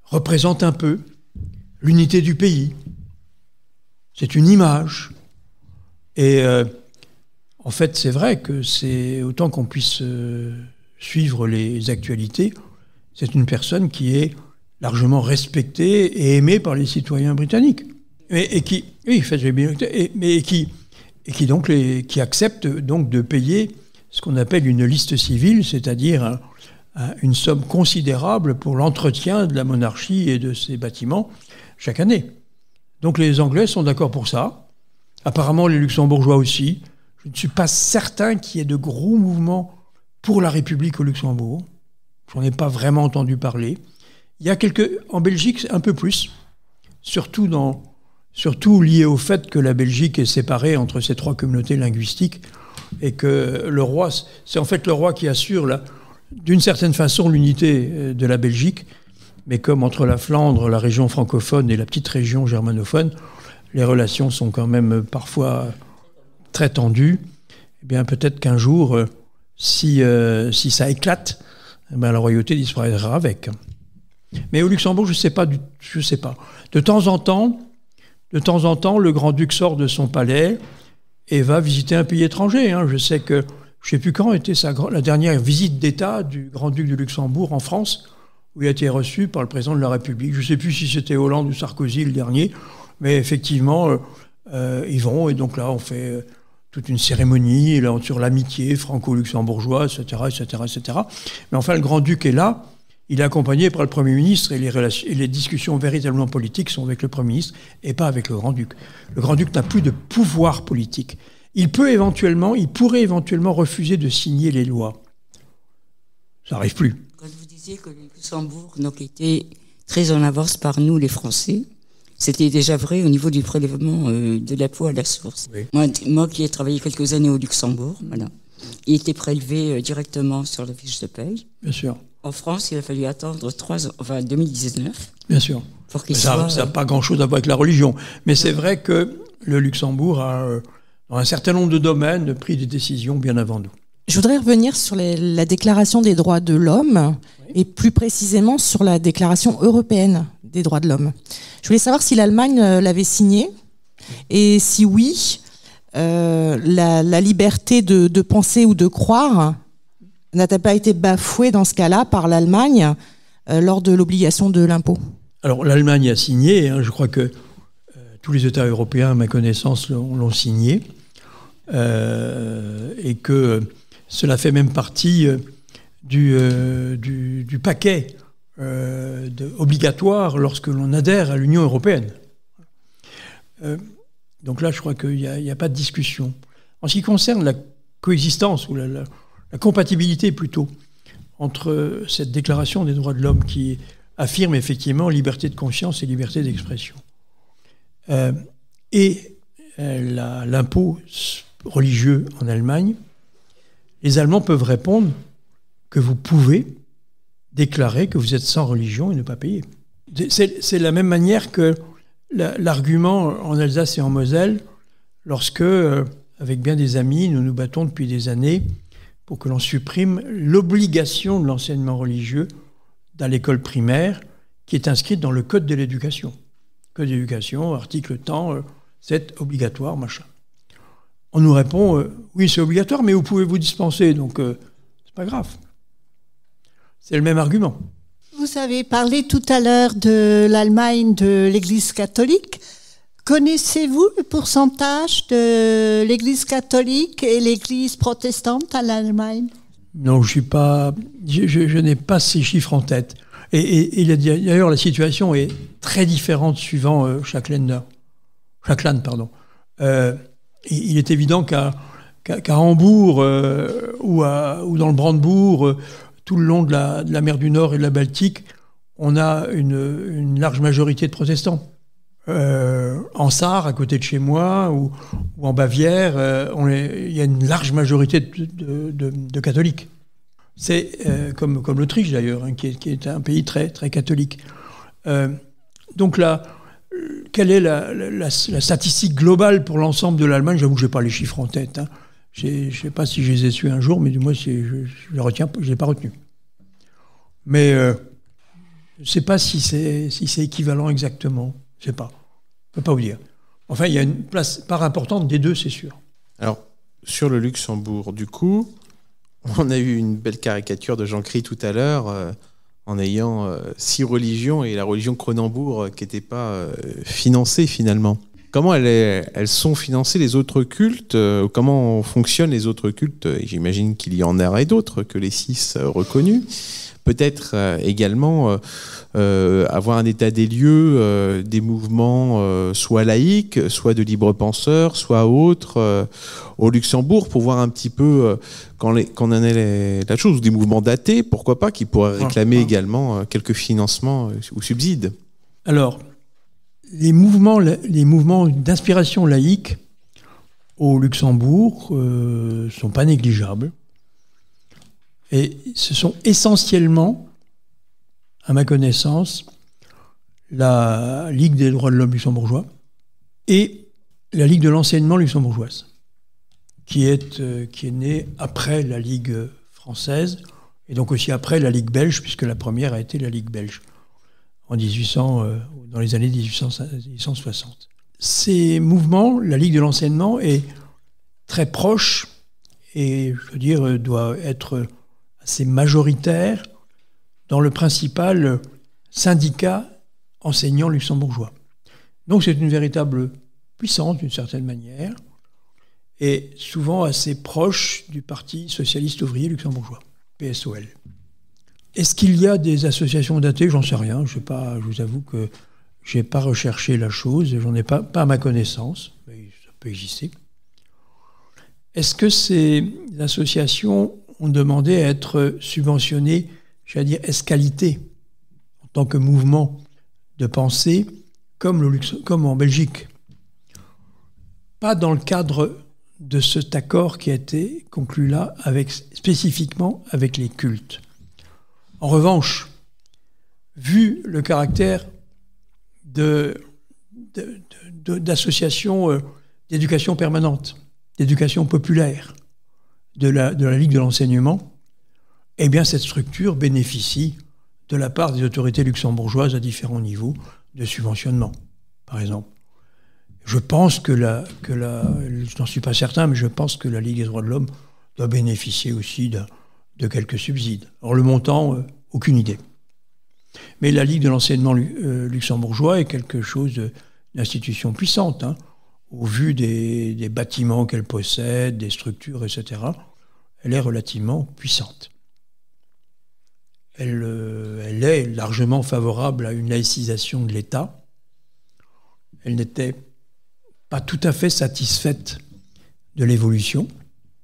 représente un peu l'unité du pays. C'est une image. Et en fait, c'est vrai que c'est autant qu'on puisse suivre les actualités, c'est une personne qui est largement respectée et aimée par les citoyens britanniques. Et qui, oui, en fait, j'ai bien, qui accepte donc de payer ce qu'on appelle une liste civile, c'est-à-dire une somme considérable pour l'entretien de la monarchie et de ses bâtiments chaque année. Donc les Anglais sont d'accord pour ça. Apparemment les Luxembourgeois aussi. Je ne suis pas certain qu'il y ait de gros mouvements pour la République au Luxembourg. J'en ai pas vraiment entendu parler. Il y a en Belgique, un peu plus, surtout lié au fait que la Belgique est séparée entre ces trois communautés linguistiques et que le roi, c'est en fait le roi qui assure d'une certaine façon l'unité de la Belgique, mais comme entre la Flandre, la région francophone et la petite région germanophone, les relations sont quand même parfois très tendues, eh bien peut-être qu'un jour, si ça éclate, eh bien, la royauté disparaîtra avec. Mais au Luxembourg, je sais pas. De temps en temps, le grand-duc sort de son palais et va visiter un pays étranger. Hein. Je sais plus quand était la dernière visite d'État du grand-duc de Luxembourg en France, où il a été reçu par le président de la République. Je ne sais plus si c'était Hollande ou Sarkozy le dernier, mais effectivement, ils vont, et donc là, on fait toute une cérémonie là, sur l'amitié franco-luxembourgeoise, etc., etc., etc. Mais enfin, le grand-duc est là, il est accompagné par le Premier ministre, et les discussions véritablement politiques sont avec le Premier ministre et pas avec le grand-duc. Le grand-duc n'a plus de pouvoir politique. Il pourrait éventuellement refuser de signer les lois. Ça n'arrive plus. Quand vous disiez que le Luxembourg était très en avance par nous, les Français, c'était déjà vrai au niveau du prélèvement de l'impôt à la source. Oui. Moi qui ai travaillé quelques années au Luxembourg, voilà, il était prélevé directement sur la fiche de paye. Bien sûr. En France, il a fallu attendre 3 ans, 2019. Bien sûr. Pour qu'il ça n'a pas grand-chose à voir avec la religion. Mais c'est vrai que le Luxembourg a, dans un certain nombre de domaines, pris des décisions bien avant nous. Je voudrais revenir sur la Déclaration des droits de l'homme, oui, et plus précisément sur la Déclaration européenne des droits de l'homme. Je voulais savoir si l'Allemagne l'avait signée, et si oui, la liberté de penser ou de croire n'a-t-elle pas été bafouée dans ce cas-là par l'Allemagne lors de l'obligation de l'impôt? Alors l'Allemagne a signé, hein, je crois que tous les États européens, à ma connaissance, l'ont signé, et que cela fait même partie du paquet obligatoire lorsque l'on adhère à l'Union européenne. Donc là, je crois qu'il n'y a pas de discussion. En ce qui concerne la coexistence, ou la compatibilité plutôt, entre cette déclaration des droits de l'homme qui affirme effectivement liberté de conscience et liberté d'expression, et l'impôt religieux en Allemagne, les Allemands peuvent répondre que vous pouvez déclarer que vous êtes sans religion et ne pas payer. C'est la même manière que l'argument en Alsace et en Moselle, lorsque, avec bien des amis, nous nous battons depuis des années pour que l'on supprime l'obligation de l'enseignement religieux dans l'école primaire, qui est inscrite dans le Code de l'éducation. Code d'éducation, article tant, c'est obligatoire, machin. On nous répond, oui, c'est obligatoire, mais vous pouvez vous dispenser, donc c'est pas grave. C'est le même argument. Vous avez parlé tout à l'heure de l'Allemagne, de l'Église catholique. Connaissez-vous le pourcentage de l'Église catholique et l'Église protestante à l'Allemagne? Non, je n'ai pas ces chiffres en tête. Et d'ailleurs, la situation est très différente suivant chaque land. Il est évident qu'à Hambourg ou dans le Brandebourg, tout le long de la mer du Nord et de la Baltique, on a une large majorité de protestants. En Sarre, à côté de chez moi, ou en Bavière, il y a une large majorité de catholiques. C'est comme l'Autriche d'ailleurs, hein, qui est un pays très, très catholique. Donc là, quelle est la statistique globale pour l'ensemble de l'Allemagne? J'avoue que je n'ai pas les chiffres en tête. Hein. Je ne sais pas si je les ai su un jour, mais du moins, je ne les ai pas retenus. Mais je ne sais pas si c'est équivalent exactement. Je ne sais pas. Je ne peux pas vous dire. Enfin, il y a une part importante des deux, c'est sûr. Alors, sur le Luxembourg, du coup, on a eu une belle caricature de Jean Cry tout à l'heure, en ayant 6 religions et la religion Cronenbourg qui n'était pas financée finalement. Comment elles sont financées, les autres cultes? Comment fonctionnent les autres cultes? J'imagine qu'il y en aurait d'autres que les 6 reconnus. Peut-être également avoir un état des lieux des mouvements soit laïques, soit de libres penseurs, soit autres au Luxembourg, pour voir un petit peu quand on en est la chose, ou des mouvements d'athées, pourquoi pas, qui pourraient réclamer également quelques financements ou subsides. Alors, les mouvements d'inspiration laïque au Luxembourg ne sont pas négligeables. Et ce sont essentiellement, à ma connaissance, la Ligue des droits de l'homme luxembourgeois et la Ligue de l'enseignement luxembourgeoise, qui est née après la Ligue française et donc aussi après la Ligue belge, puisque la première a été la Ligue belge dans les années 1860. Ces mouvements, la Ligue de l'enseignement est très proche et, je veux dire, doit être assez majoritaire dans le principal syndicat enseignant luxembourgeois. Donc c'est une véritable puissance d'une certaine manière et souvent assez proche du Parti socialiste ouvrier luxembourgeois, PSOL. Est-ce qu'il y a des associations d'athées? J'en sais rien. Je vous avoue que je n'ai pas recherché la chose, j'en ai pas à ma connaissance, mais ça peut exister. Est-ce que ces associations ont demandé à être subventionnées, j'allais dire escalité, en tant que mouvement de pensée, comme en Belgique? Pas dans le cadre de cet accord qui a été conclu là, spécifiquement avec les cultes. En revanche, vu le caractère d'associations d'éducation permanente, d'éducation populaire, de la Ligue de l'enseignement, eh bien cette structure bénéficie de la part des autorités luxembourgeoises à différents niveaux de subventionnement, par exemple. Je pense je n'en suis pas certain, mais je pense que la Ligue des droits de l'homme doit bénéficier aussi de quelques subsides. Alors le montant, aucune idée. Mais la Ligue de l'enseignement luxembourgeois est quelque chose d'institution puissante, hein, au vu des bâtiments qu'elle possède, des structures, etc. Elle est relativement puissante. Elle est largement favorable à une laïcisation de l'État. Elle n'était pas tout à fait satisfaite de l'évolution.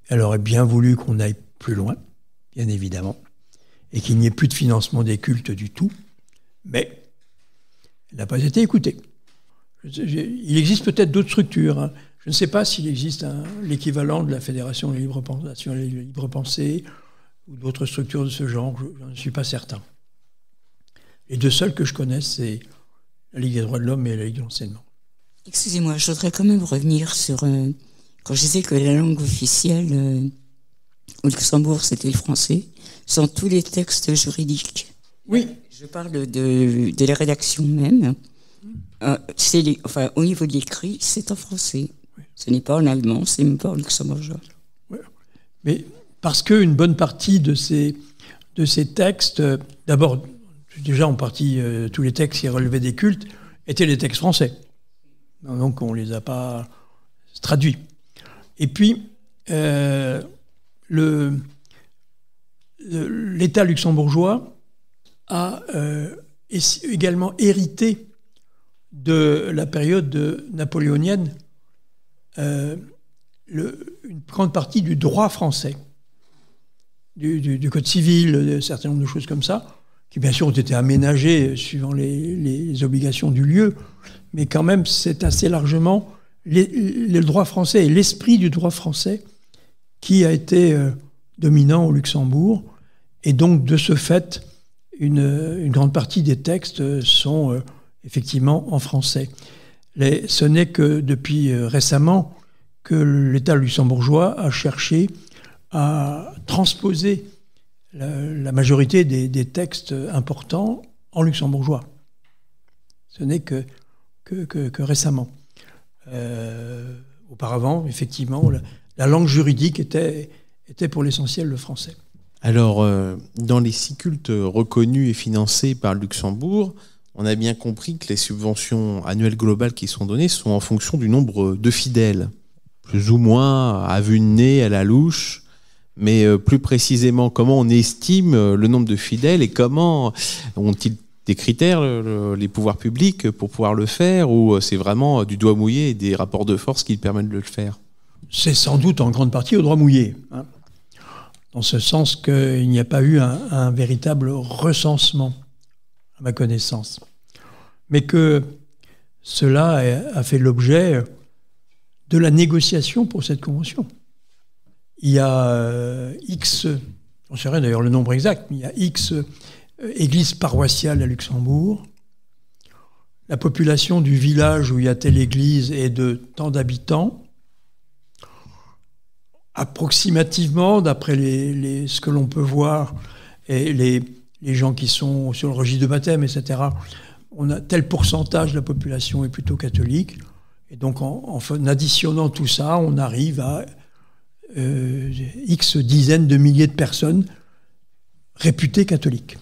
Elle aurait bien voulu qu'on aille plus loin, bien évidemment, et qu'il n'y ait plus de financement des cultes du tout, mais elle n'a pas été écoutée. Il existe peut-être d'autres structures. Hein. Je ne sais pas s'il existe l'équivalent de la Fédération de libre pensée ou d'autres structures de ce genre. Je ne suis pas certain. Les deux seules que je connaisse, c'est la Ligue des droits de l'homme et la Ligue de l'enseignement. Excusez-moi, je voudrais quand même revenir sur... quand je disais que la langue officielle au Luxembourg, c'était le français, sont tous les textes juridiques Oui. Je parle de la rédaction même. Au niveau de l'écrit, c'est en français. Oui. Ce n'est pas en allemand, c'est même pas en luxembourgeois. Oui. Mais parce qu'une bonne partie de ces textes, d'abord, déjà en partie, tous les textes qui relevaient des cultes étaient des textes français. Donc on ne les a pas traduits. Et puis, l'État luxembourgeois a également hérité de la période napoléonienne une grande partie du droit français, du Code civil, un certain nombre de choses comme ça, qui bien sûr ont été aménagées suivant les obligations du lieu, mais quand même c'est assez largement le droit français et l'esprit du droit français qui a été dominant au Luxembourg. Et donc, de ce fait, une grande partie des textes sont effectivement en français. Ce n'est que depuis récemment que l'État luxembourgeois a cherché à transposer la majorité des textes importants en luxembourgeois. Ce n'est que récemment. Auparavant, effectivement, la langue juridique était pour l'essentiel le français. Alors, dans les 6 cultes reconnus et financés par le Luxembourg, on a bien compris que les subventions annuelles globales qui sont données sont en fonction du nombre de fidèles, plus ou moins à vue de nez, à la louche. Mais plus précisément, comment on estime le nombre de fidèles et comment ont-ils des critères, les pouvoirs publics, pour pouvoir le faire, ou c'est vraiment du doigt mouillé et des rapports de force qui permettent de le faire? C'est sans doute en grande partie au doigt mouillé, hein, dans ce sens qu'il n'y a pas eu un véritable recensement, à ma connaissance. Mais que cela a fait l'objet de la négociation pour cette convention. Il y a X, on ne sait rien d'ailleurs le nombre exact, mais il y a X églises paroissiales à Luxembourg. La population du village où il y a telle église est de tant d'habitants. Approximativement, d'après ce que l'on peut voir, et les gens qui sont sur le registre de baptême, etc., on a tel pourcentage de la population est plutôt catholique. Et donc en additionnant tout ça, on arrive à X dizaines de milliers de personnes réputées catholiques.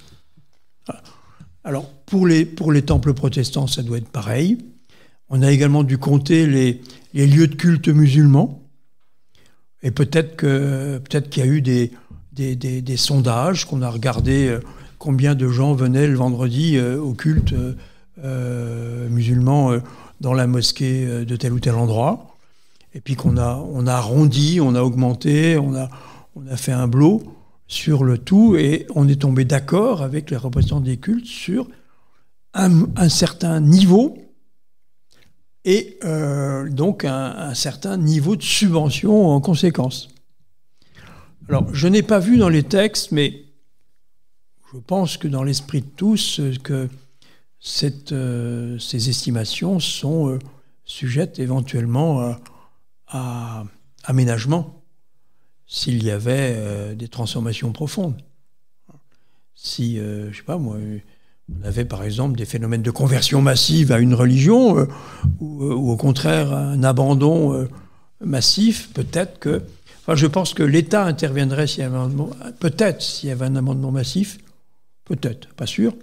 Voilà. Alors, pour les temples protestants, ça doit être pareil. On a également dû compter les lieux de culte musulmans. Et peut-être qu'il y a eu des sondages, qu'on a regardé combien de gens venaient le vendredi au culte musulman dans la mosquée de tel ou tel endroit. Et puis on a arrondi, on a augmenté, on a fait un blot sur le tout, et on est tombé d'accord avec les représentants des cultes sur un certain niveau, et donc un certain niveau de subvention en conséquence. Alors, je n'ai pas vu dans les textes, mais je pense que dans l'esprit de tous, que ces estimations sont sujettes éventuellement à aménagement s'il y avait des transformations profondes. Si, je sais pas moi, on avait par exemple des phénomènes de conversion massive à une religion, ou au contraire un abandon massif, peut-être que... Enfin, je pense que l'État interviendrait s'il y avait s'il y avait un amendement massif, peut-être, pas sûr.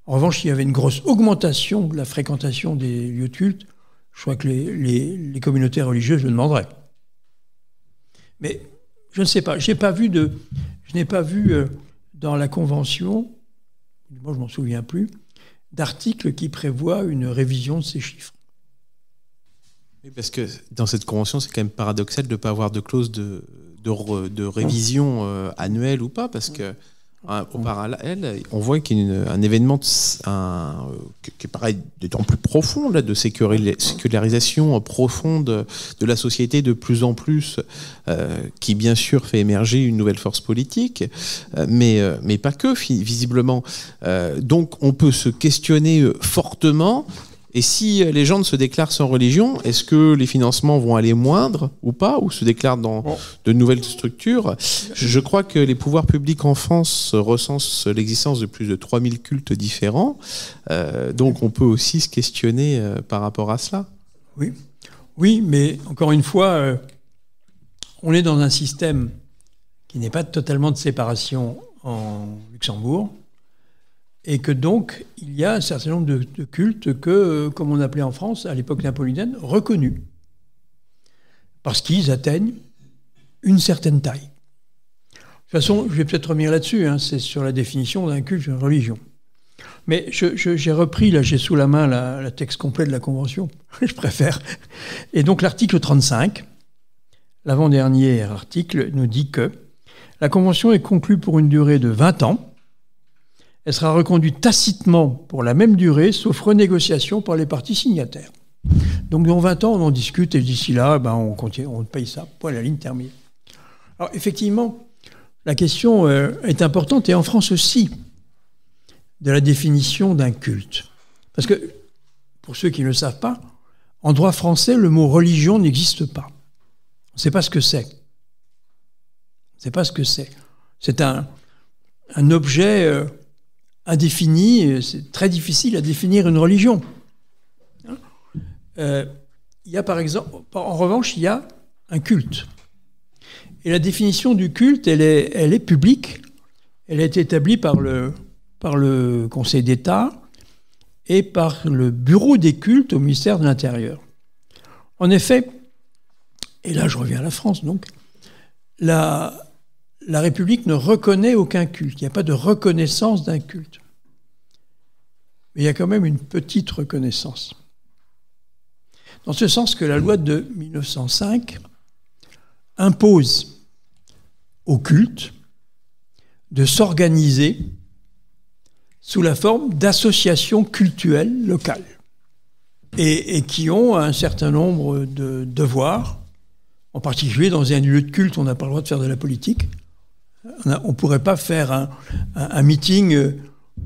En revanche, s'il y avait une grosse augmentation de la fréquentation des lieux de culte, je crois que les communautés religieuses le demanderaient. Mais je ne sais pas, je n'ai pas vu dans la Convention, moi je ne m'en souviens plus, d'articles qui prévoient une révision de ces chiffres. Oui, parce que dans cette convention, c'est quand même paradoxal de ne pas avoir de clause de révision annuelle ou pas, parce que au parallèle, on voit qu'il y a un événement qui est pareil, d'autant plus profond, là, de sécularisation profonde de la société de plus en plus, qui bien sûr fait émerger une nouvelle force politique, mais pas que, visiblement. Donc on peut se questionner fortement Et si les gens se déclarent sans religion, est-ce que les financements vont aller moindre ou pas, ou se déclarent dans de nouvelles structures? Je crois que les pouvoirs publics en France recensent l'existence de plus de 3000 cultes différents. Donc on peut aussi se questionner par rapport à cela. Oui, mais encore une fois, on est dans un système qui n'est pas totalement de séparation en Luxembourg. Et que donc, il y a un certain nombre de cultes que, comme on appelait en France, à l'époque napoléonienne, reconnus. Parce qu'ils atteignent une certaine taille. De toute façon, je vais peut-être revenir là-dessus, hein, c'est sur la définition d'un culte, d'une religion. Mais j'ai repris, là j'ai sous la main le texte complet de la Convention, je préfère. Et donc l'article 35, l'avant-dernier article, nous dit que la Convention est conclue pour une durée de 20 ans. Elle sera reconduite tacitement pour la même durée, sauf renégociation par les parties signataires. Donc dans 20 ans, on en discute et d'ici là, on paye ça, point, la ligne terminée. Alors effectivement, la question est importante, et en France aussi, de la définition d'un culte. Parce que, pour ceux qui ne le savent pas, en droit français, le mot religion n'existe pas. On ne sait pas ce que c'est. On ne sait pas ce que c'est. C'est un objet... indéfini, c'est très difficile à définir une religion. Il y a par exemple, en revanche, il y a un culte. Et la définition du culte, elle est publique. Elle a été établie par le Conseil d'État et par le Bureau des cultes au ministère de l'Intérieur. En effet, et là je reviens à la France donc, la République ne reconnaît aucun culte. Il n'y a pas de reconnaissance d'un culte. Mais il y a quand même une petite reconnaissance. Dans ce sens que la loi de 1905 impose au culte de s'organiser sous la forme d'associations cultuelles locales et qui ont un certain nombre de devoirs. En particulier, dans un lieu de culte, on n'a pas le droit de faire de la politique. On ne pourrait pas faire un meeting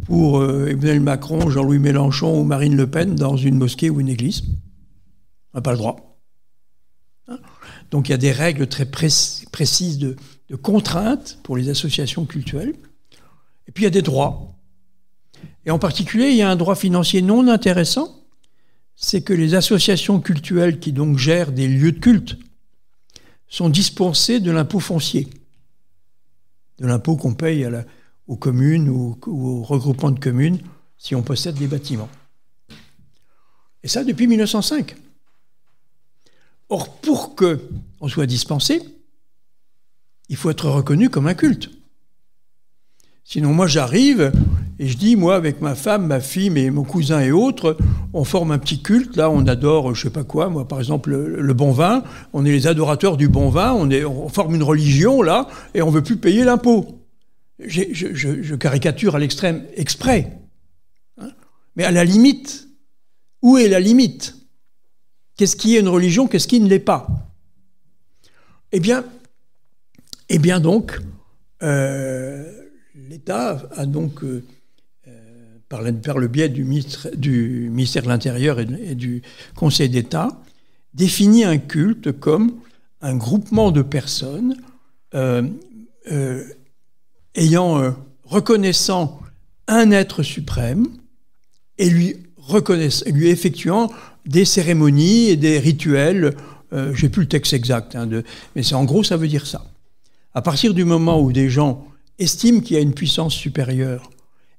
pour Emmanuel Macron, Jean-Louis Mélenchon ou Marine Le Pen dans une mosquée ou une église. On n'a pas le droit. Donc il y a des règles très précises de contraintes pour les associations culturelles. Et puis il y a des droits. Et en particulier, il y a un droit financier non intéressant, c'est que les associations cultuelles qui donc gèrent des lieux de culte sont dispensées de l'impôt foncier, de l'impôt qu'on paye aux communes ou aux regroupements de communes si on possède des bâtiments. Et ça depuis 1905. Or, pour qu'on soit dispensé, il faut être reconnu comme un culte. Sinon, moi, j'arrive et je dis, moi, avec ma femme, ma fille, mon cousin et autres, on forme un petit culte. Là, on adore, je sais pas quoi, moi, par exemple, le bon vin. On est les adorateurs du bon vin. On forme une religion, là, et on veut plus payer l'impôt. Je caricature à l'extrême exprès. Hein, mais à la limite, où est la limite? Qu'est-ce qui est une religion? Qu'est-ce qui ne l'est pas? Eh bien donc, l'État a donc, par le biais du ministère de l'Intérieur et du Conseil d'État, défini un culte comme un groupement de personnes reconnaissant un être suprême et lui effectuant des cérémonies et des rituels. J'ai plus le texte exact, mais en gros, ça veut dire ça. À partir du moment où des gens estiment qu'il y a une puissance supérieure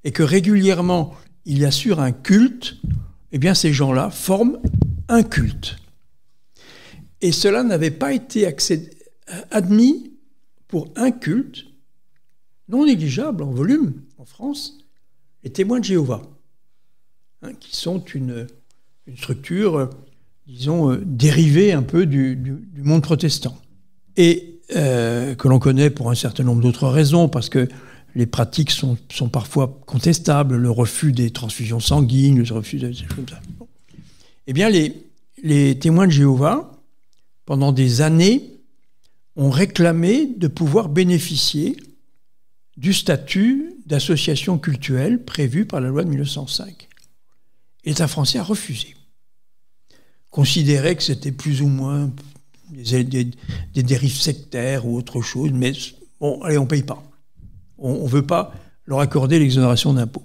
et que régulièrement, il y assure un culte, eh bien, ces gens-là forment un culte. Et cela n'avait pas été admis pour un culte non négligeable en volume en France, les témoins de Jéhovah, qui sont une structure, disons, dérivée un peu du monde protestant. Et que l'on connaît pour un certain nombre d'autres raisons, parce que les pratiques sont parfois contestables, le refus des transfusions sanguines, le refus de choses comme ça. Eh bien, les témoins de Jéhovah, pendant des années, ont réclamé de pouvoir bénéficier du statut d'association cultuelle prévu par la loi de 1905. l'État français a refusé. Considérait que c'était plus ou moins des dérives sectaires ou autre chose, mais bon, allez, on ne paye pas. On ne veut pas leur accorder l'exonération d'impôts.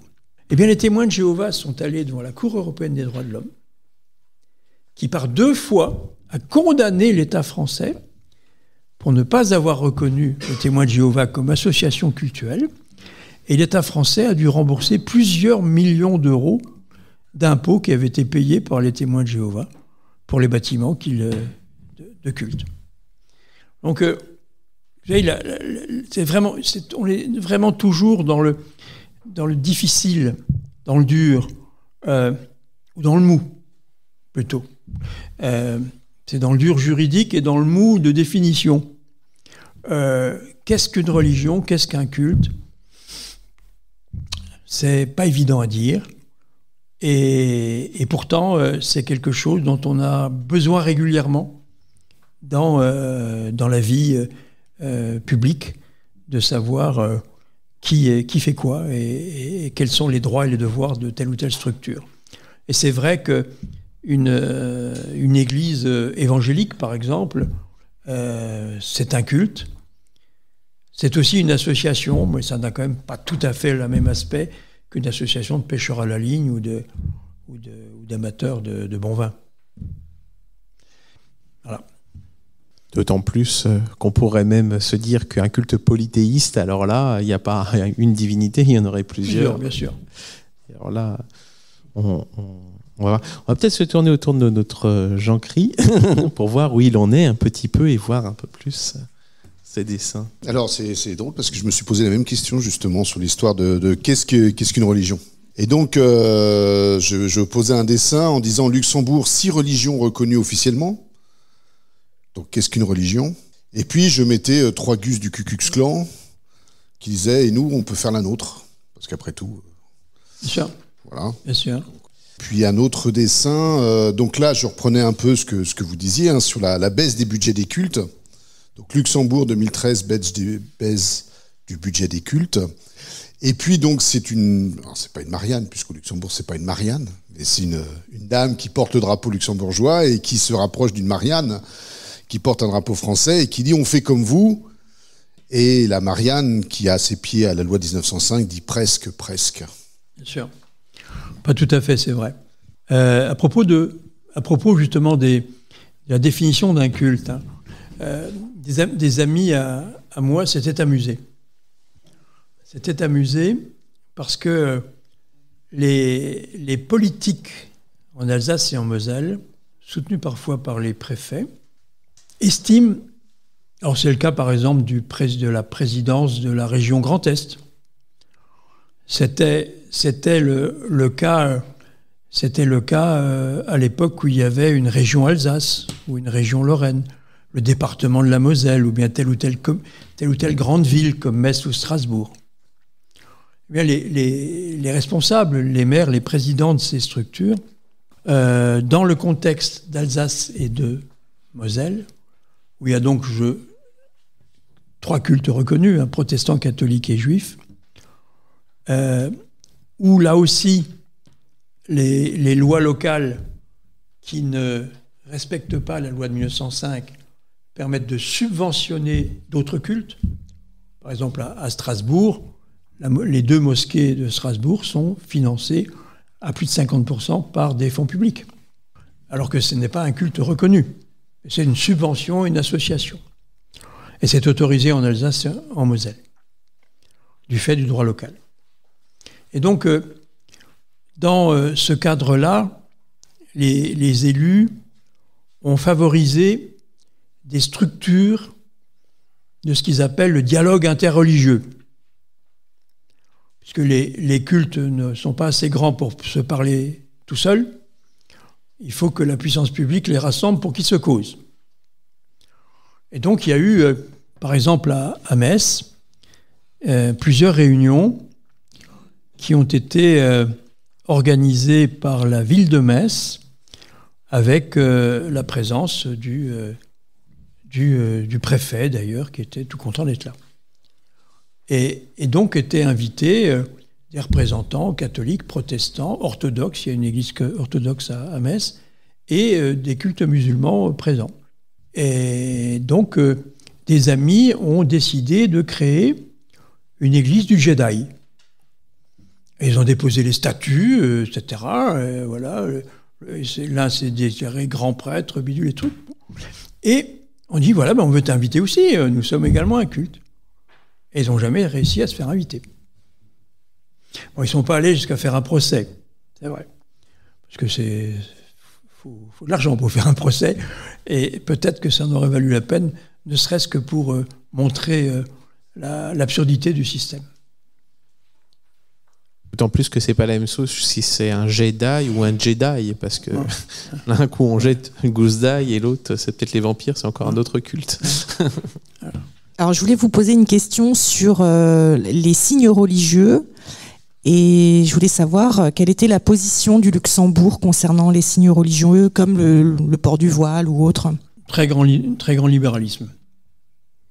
Eh bien, les témoins de Jéhovah sont allés devant la Cour européenne des droits de l'homme, qui par 2 fois a condamné l'État français pour ne pas avoir reconnu les témoins de Jéhovah comme association cultuelle, et l'État français a dû rembourser plusieurs millions d'euros d'impôts qui avaient été payés par les témoins de Jéhovah pour les bâtiments de culte. Donc, vous savez, on est vraiment toujours dans le difficile, dans le dur, ou dans le mou, plutôt. C'est dans le dur juridique et dans le mou de définition. Qu'est-ce qu'une religion? Qu'est-ce qu'un culte? C'est pas évident à dire. Et pourtant, c'est quelque chose dont on a besoin régulièrement dans la vie publique, de savoir qui fait quoi et quels sont les droits et les devoirs de telle ou telle structure. Et c'est vrai qu'une église évangélique, par exemple, c'est un culte. C'est aussi une association, mais ça n'a quand même pas tout à fait le même aspect qu'une association de pêcheurs à la ligne ou d'amateurs de bon vin. Voilà. D'autant plus qu'on pourrait même se dire qu'un culte polythéiste, alors là, il n'y a pas une divinité, il y en aurait plusieurs. Bien sûr. Alors là, on va peut-être se tourner autour de notre Jean-Cry pour voir où il en est un petit peu et voir un peu plus ses dessins. Alors, c'est drôle parce que je me suis posé la même question justement sur l'histoire de qu'est-ce qu'une religion. Et donc, je posais un dessin en disant Luxembourg, 6 religions reconnues officiellement. Donc, qu'est-ce qu'une religion? Et puis, je mettais 3 gus du Ku Klux Klan qui disaient, et nous, on peut faire la nôtre. Parce qu'après tout... Bien sûr. Voilà. Bien sûr. Puis un autre dessin, donc là, je reprenais un peu ce que vous disiez, hein, sur la baisse des budgets des cultes. Donc, Luxembourg, 2013, baisse du budget des cultes. Et puis, donc, c'est pas une Marianne, puisqu'au Luxembourg, c'est pas une Marianne, mais c'est une dame qui porte le drapeau luxembourgeois et qui se rapproche d'une Marianne qui porte un drapeau français et qui dit « on fait comme vous ». Et la Marianne, qui a ses pieds à la loi 1905, dit « presque ». Bien sûr. Pas tout à fait, c'est vrai. À propos justement de la définition d'un culte, hein, des amis à moi s'étaient amusés. Parce que les politiques en Alsace et en Moselle, soutenus parfois par les préfets, estiment, alors c'est le cas par exemple de la présidence de la région Grand Est, c'était le cas à l'époque où il y avait une région Alsace ou une région Lorraine, le département de la Moselle ou bien telle ou telle grande ville comme Metz ou Strasbourg. Eh bien, les responsables, les maires, les présidents de ces structures, dans le contexte d'Alsace et de Moselle, où il y a donc 3 cultes reconnus, hein, protestants, catholiques et juifs, où là aussi les lois locales qui ne respectent pas la loi de 1905 permettent de subventionner d'autres cultes. Par exemple, à Strasbourg, les 2 mosquées de Strasbourg sont financées à plus de 50% par des fonds publics, alors que ce n'est pas un culte reconnu. C'est une subvention, une association. Et c'est autorisé en Alsace et en Moselle, du fait du droit local. Et donc, dans ce cadre-là, les élus ont favorisé des structures de ce qu'ils appellent le dialogue interreligieux. Puisque les cultes ne sont pas assez grands pour se parler tout seuls, il faut que la puissance publique les rassemble pour qu'ils se causent. Et donc, il y a eu, par exemple, à Metz, plusieurs réunions qui ont été organisées par la ville de Metz avec la présence du préfet, d'ailleurs, qui était tout content d'être là. Et donc étaient invités des représentants catholiques, protestants, orthodoxes, il y a une église orthodoxe à Metz, et des cultes musulmans présents. Et donc, des amis ont décidé de créer une église du Jedi. Et ils ont déposé les statuts, etc. Et voilà. L'un, c'est des grands prêtres, bidule et trucs. Et on dit, voilà, on veut t'inviter aussi, nous sommes également un culte. Et ils n'ont jamais réussi à se faire inviter. Bon, ils ne sont pas allés jusqu'à faire un procès, c'est vrai. Parce que faut de l'argent pour faire un procès. Et peut-être que ça en aurait valu la peine, ne serait-ce que pour montrer l'absurdité du système. D'autant plus que c'est pas la même chose si c'est un Jedi ou un Jedi, parce que l'un coup on jette une gousse d'ail et l'autre c'est peut-être les vampires, c'est encore un autre culte. Alors je voulais vous poser une question sur les signes religieux et je voulais savoir quelle était la position du Luxembourg concernant les signes religieux comme le port du voile ou autre. Très grand libéralisme.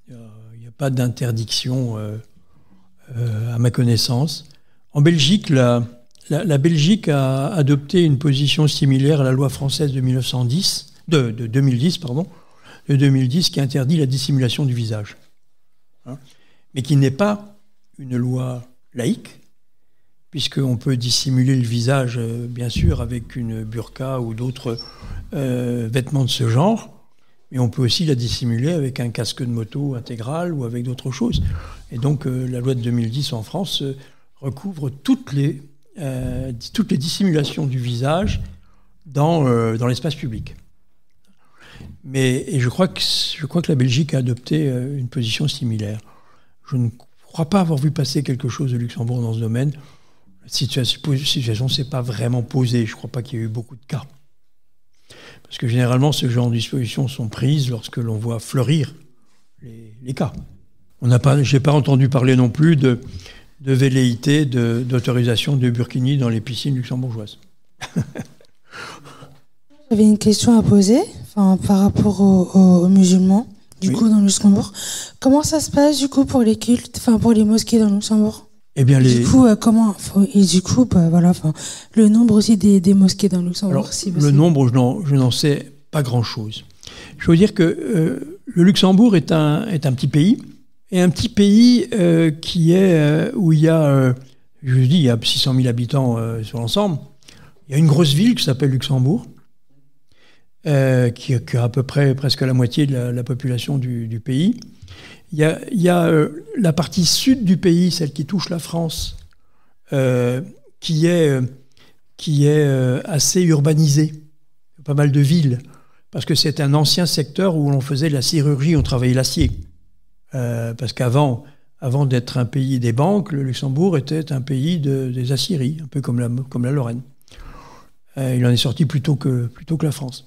Il n'y a pas d'interdiction à ma connaissance. En Belgique, la Belgique a adopté une position similaire à la loi française de 2010 qui interdit la dissimulation du visage. Mais qui n'est pas une loi laïque, puisqu'on peut dissimuler le visage, bien sûr, avec une burqa ou d'autres vêtements de ce genre, mais on peut aussi la dissimuler avec un casque de moto intégral ou avec d'autres choses. Et donc, la loi de 2010 en France recouvre toutes les dissimulations du visage dans l'espace public. Et je crois que la Belgique a adopté une position similaire. Je ne crois pas avoir vu passer quelque chose de Luxembourg dans ce domaine. La situation ne s'est pas vraiment posée. Je ne crois pas qu'il y ait eu beaucoup de cas. Parce que généralement, ce genre de dispositions sont prises lorsque l'on voit fleurir les cas. Je n'ai pas entendu parler non plus de velléité d'autorisation de burkini dans les piscines luxembourgeoises. J'avais une question à poser par rapport aux musulmans, coup, dans le Luxembourg. Comment ça se passe, du coup, pour les cultes, pour les mosquées dans le Luxembourg ? Eh bien, le nombre aussi des mosquées dans le Luxembourg. Alors, le nombre, je n'en sais pas grand-chose. Je veux dire que le Luxembourg est un petit pays, et un petit pays où il y a, il y a 600 000 habitants sur l'ensemble. Il y a une grosse ville qui s'appelle Luxembourg, qui a à peu près presque la moitié de la population du pays. Il y a la partie sud du pays, celle qui touche la France, qui est assez urbanisée. Pas mal de villes, parce que c'est un ancien secteur où on faisait de la sidérurgie, on travaillait l'acier. Parce qu'avant d'être un pays des banques, le Luxembourg était un pays des aciéries, un peu comme la Lorraine. Il en est sorti plutôt que la France.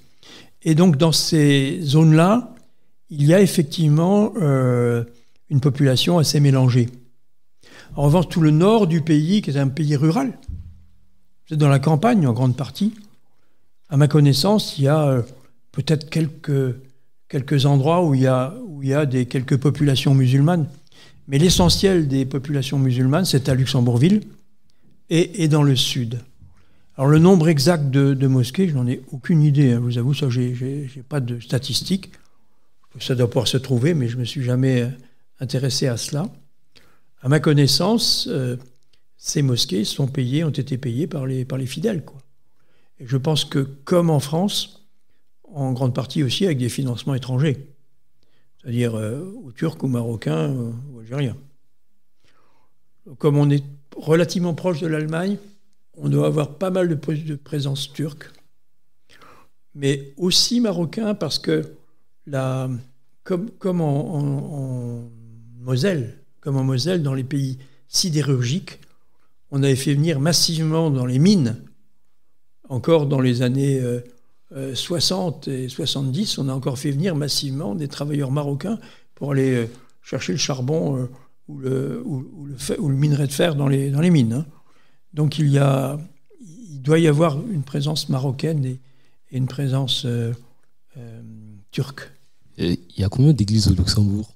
Et donc dans ces zones-là, il y a effectivement une population assez mélangée. En revanche, tout le nord du pays, qui est un pays rural, c'est dans la campagne en grande partie. À ma connaissance, il y a peut-être quelques endroits où il y a quelques populations musulmanes. Mais l'essentiel des populations musulmanes, c'est à Luxembourgville et dans le sud. Alors le nombre exact de mosquées, je n'en ai aucune idée. Je vous avoue, ça, j'ai pas de statistiques. Ça doit pouvoir se trouver, mais je ne me suis jamais intéressé à cela. À ma connaissance, ces mosquées ont été payées par les fidèles, quoi. Et je pense que, comme en France, en grande partie aussi avec des financements étrangers, c'est-à-dire aux Turcs, aux Marocains, aux Algériens. Comme on est relativement proche de l'Allemagne, on doit avoir pas mal de présence turque, mais aussi marocain, parce que comme en Moselle, dans les pays sidérurgiques, on avait fait venir massivement dans les mines, encore dans les années 60 et 70, on a encore fait venir massivement des travailleurs marocains pour aller chercher le charbon ou le minerai de fer dans les mines. Hein. Donc il doit y avoir une présence marocaine et une présence turque. Et il y a combien d'églises au Luxembourg ?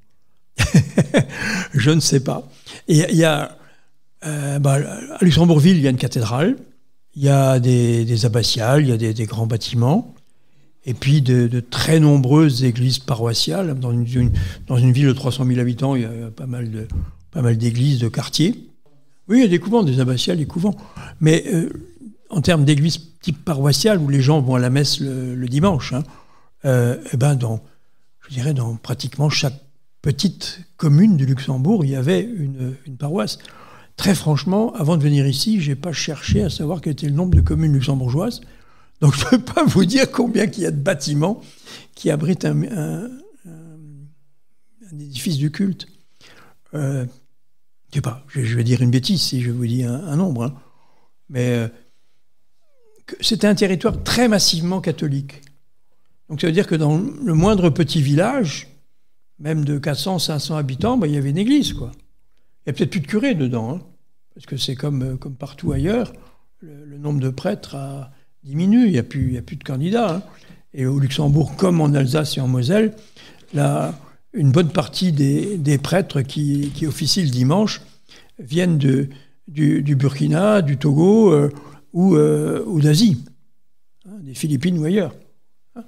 Je ne sais pas. Et il y a À Luxembourgville, il y a une cathédrale, il y a des abbatiales, il y a des grands bâtiments, et puis de très nombreuses églises paroissiales. Dans une ville de 300 000 habitants, il y a pas mal d'églises de quartier. Oui, il y a des couvents, des abbatiales, des couvents. Mais en termes d'églises type paroissiale, où les gens vont à la messe le dimanche, dans pratiquement chaque petite commune du Luxembourg, il y avait une paroisse. Très franchement, avant de venir ici, je n'ai pas cherché à savoir quel était le nombre de communes luxembourgeoises. Donc je ne peux pas vous dire combien il y a de bâtiments qui abritent un édifice du culte. Je ne sais pas, je vais dire une bêtise si je vous dis un nombre. Hein. Mais c'était un territoire très massivement catholique. Donc ça veut dire que dans le moindre petit village, même de 400, 500 habitants, il y avait une église, quoi. Il n'y a peut-être plus de curés dedans, hein, parce que c'est comme partout ailleurs, le nombre de prêtres a diminué, il n'y a plus de candidats. Hein. Et au Luxembourg, comme en Alsace et en Moselle, une bonne partie des prêtres qui officient le dimanche viennent du Burkina, du Togo ou d'Asie, hein, des Philippines ou ailleurs. Hein,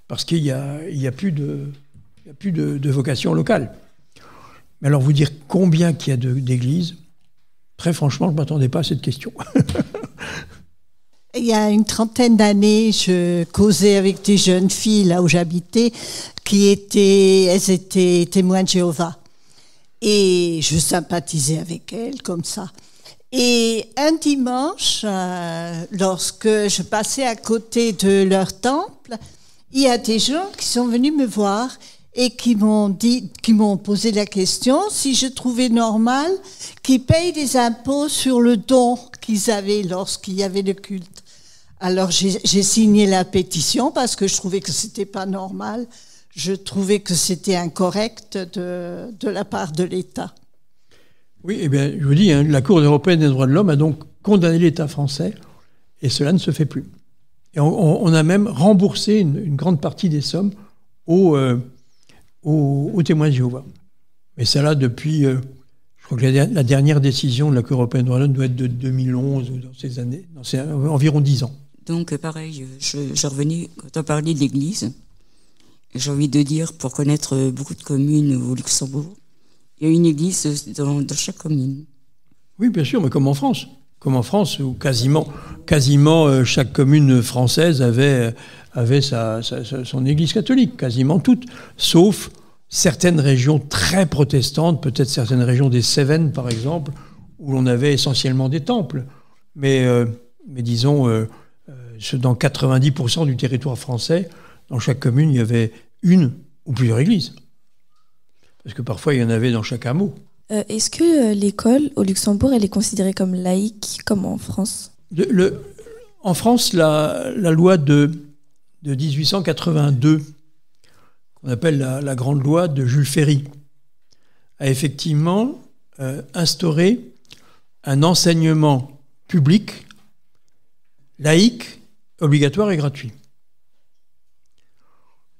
parce qu'il n'y a plus de vocation locale. Mais alors, vous dire combien qu'il y a d'églises, très franchement, je ne m'attendais pas à cette question. Il y a une trentaine d'années, je causais avec des jeunes filles, là où j'habitais, elles étaient témoins de Jéhovah. Et je sympathisais avec elles, comme ça. Et un dimanche, lorsque je passais à côté de leur temple, il y a des gens qui sont venus me voir et qui m'ont posé la question si je trouvais normal qu'ils payent des impôts sur le don qu'ils avaient lorsqu'il y avait le culte. Alors j'ai signé la pétition parce que je trouvais que c'était pas normal. Je trouvais que c'était incorrect de la part de l'État. Oui, eh bien, je vous dis, hein, la Cour européenne des droits de l'homme a donc condamné l'État français et cela ne se fait plus. Et on a même remboursé une grande partie des sommes aux témoins de Jéhovah. Mais ça là, depuis, je crois que la dernière décision de la Cour européenne des droits de l'homme doit être de 2011 ou dans ces années, environ 10 ans. Donc pareil, je revenais, quand on parlait de l'Église, j'ai envie de dire, pour connaître beaucoup de communes au Luxembourg, il y a une église dans chaque commune. Oui, bien sûr, mais comme en France. Comme en France, où quasiment chaque commune française avait son église catholique, quasiment toutes, sauf certaines régions très protestantes, peut-être certaines régions des Cévennes, par exemple, où l'on avait essentiellement des temples. Mais disons, dans 90% du territoire français, dans chaque commune, il y avait une ou plusieurs églises. Parce que parfois, il y en avait dans chaque hameau. Est-ce que l'école au Luxembourg, elle est considérée comme laïque, comme en France ? En France, la loi de 1882, qu'on appelle la grande loi de Jules Ferry, a effectivement instauré un enseignement public, laïque, obligatoire et gratuit.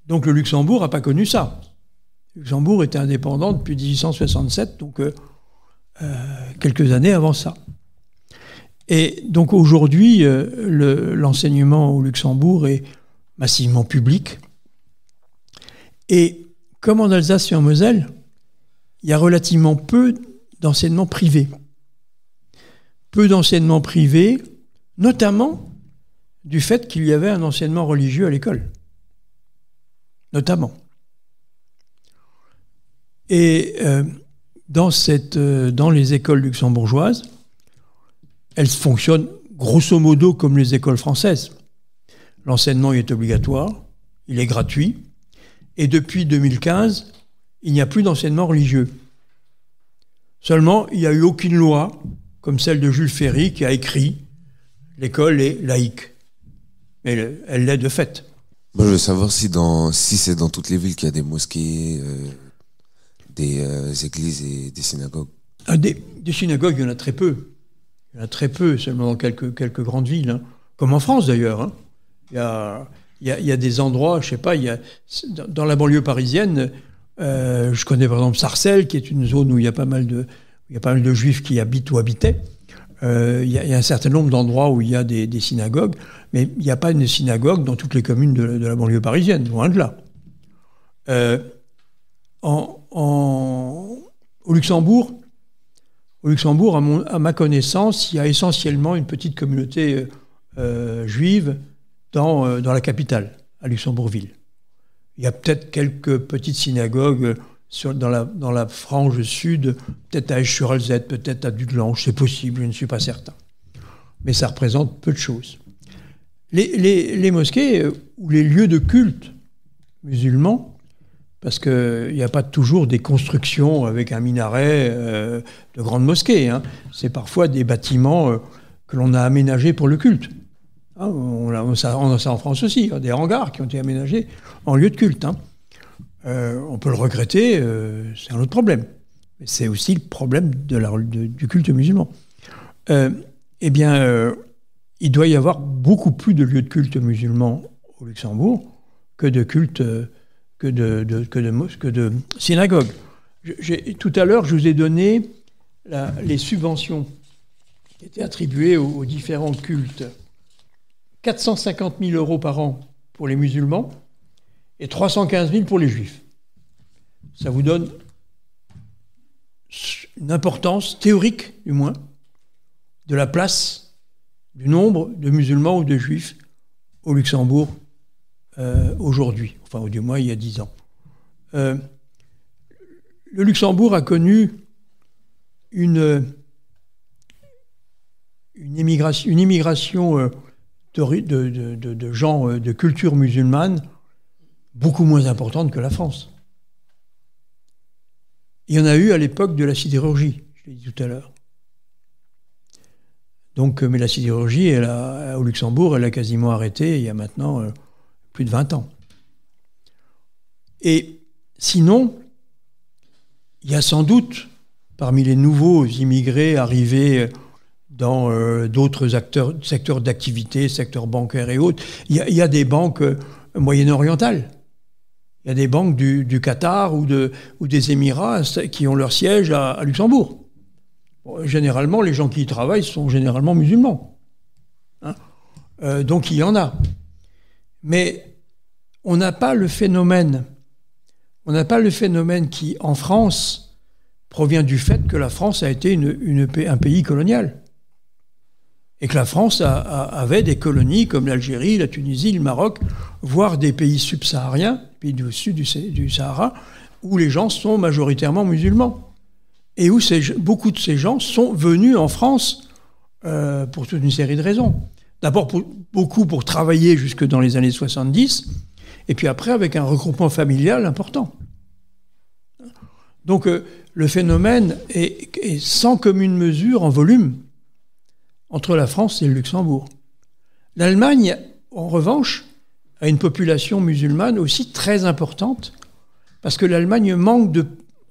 Donc le Luxembourg n'a pas connu ça. Le Luxembourg était indépendant depuis 1867, donc quelques années avant ça. Et donc aujourd'hui, l'enseignement au Luxembourg est massivement public. Et comme en Alsace et en Moselle, il y a relativement peu d'enseignement privé. Peu d'enseignement privé, notamment du fait qu'il y avait un enseignement religieux à l'école. Notamment. Et dans les écoles luxembourgeoises, elles fonctionnent grosso modo comme les écoles françaises. L'enseignement est obligatoire, il est gratuit, et depuis 2015, il n'y a plus d'enseignement religieux. Seulement, il n'y a eu aucune loi, comme celle de Jules Ferry, qui a écrit « l'école est laïque ». Mais elle l'est de fait. Moi, je veux savoir si c'est dans toutes les villes qu'il y a des mosquées, des églises et des synagogues. Des synagogues, il y en a très peu. Il y en a très peu, seulement dans quelques grandes villes. Hein. Comme en France, d'ailleurs. Hein. Il y a des endroits, je sais pas, dans la banlieue parisienne, je connais par exemple Sarcelles, qui est une zone où il y a pas mal il y a pas mal de juifs qui habitent ou habitaient. Il y a un certain nombre d'endroits où il y a des synagogues, mais il n'y a pas une synagogue dans toutes les communes de la banlieue parisienne, loin de là. Au Luxembourg, à ma connaissance, il y a essentiellement une petite communauté juive dans la capitale, à Luxembourgville. Il y a peut-être quelques petites synagogues dans la frange sud, peut-être à Esch-sur-Alzette, peut-être à Dudelange, c'est possible, je ne suis pas certain. Mais ça représente peu de choses. Les mosquées ou les lieux de culte musulmans, parce qu'il n'y a pas toujours des constructions avec un minaret de grandes mosquées, hein. C'est parfois des bâtiments que l'on a aménagés pour le culte. Hein, on a ça en France aussi, des hangars qui ont été aménagés en lieu de culte. Hein. On peut le regretter, c'est un autre problème. Mais c'est aussi le problème du culte musulman. Il doit y avoir beaucoup plus de lieux de culte musulmans au Luxembourg que de culte, que de synagogues. Tout à l'heure, je vous ai donné les subventions qui étaient attribuées aux différents cultes. 450 000 € par an pour les musulmans et 315 000 pour les juifs. Ça vous donne une importance théorique, du moins, de la place, du nombre de musulmans ou de juifs au Luxembourg aujourd'hui, enfin, du moins il y a 10 ans. Le Luxembourg a connu une immigration de gens de culture musulmane beaucoup moins importante que la France. Il y en a eu à l'époque de la sidérurgie, je l'ai dit tout à l'heure. Donc, mais la sidérurgie, au Luxembourg, elle a quasiment arrêté il y a maintenant plus de 20 ans. Et sinon, il y a sans doute, parmi les nouveaux immigrés arrivés dans d'autres secteurs d'activité, secteurs bancaires et autres, il y a des banques moyen-orientales. Il y a des banques du Qatar ou des Émirats qui ont leur siège à Luxembourg. Bon, généralement, les gens qui y travaillent sont généralement musulmans. Hein, donc il y en a. Mais on n'a pas le phénomène qui, en France, provient du fait que la France a été un pays colonial. Et que la France avait des colonies comme l'Algérie, la Tunisie, le Maroc, voire des pays subsahariens, pays du sud du Sahara, où les gens sont majoritairement musulmans. Et où beaucoup de ces gens sont venus en France pour toute une série de raisons. D'abord, beaucoup pour travailler jusque dans les années 70, et puis après avec un regroupement familial important. Donc le phénomène est sans commune mesure en volume entre la France et le Luxembourg. L'Allemagne, en revanche, a une population musulmane aussi très importante, parce que l'Allemagne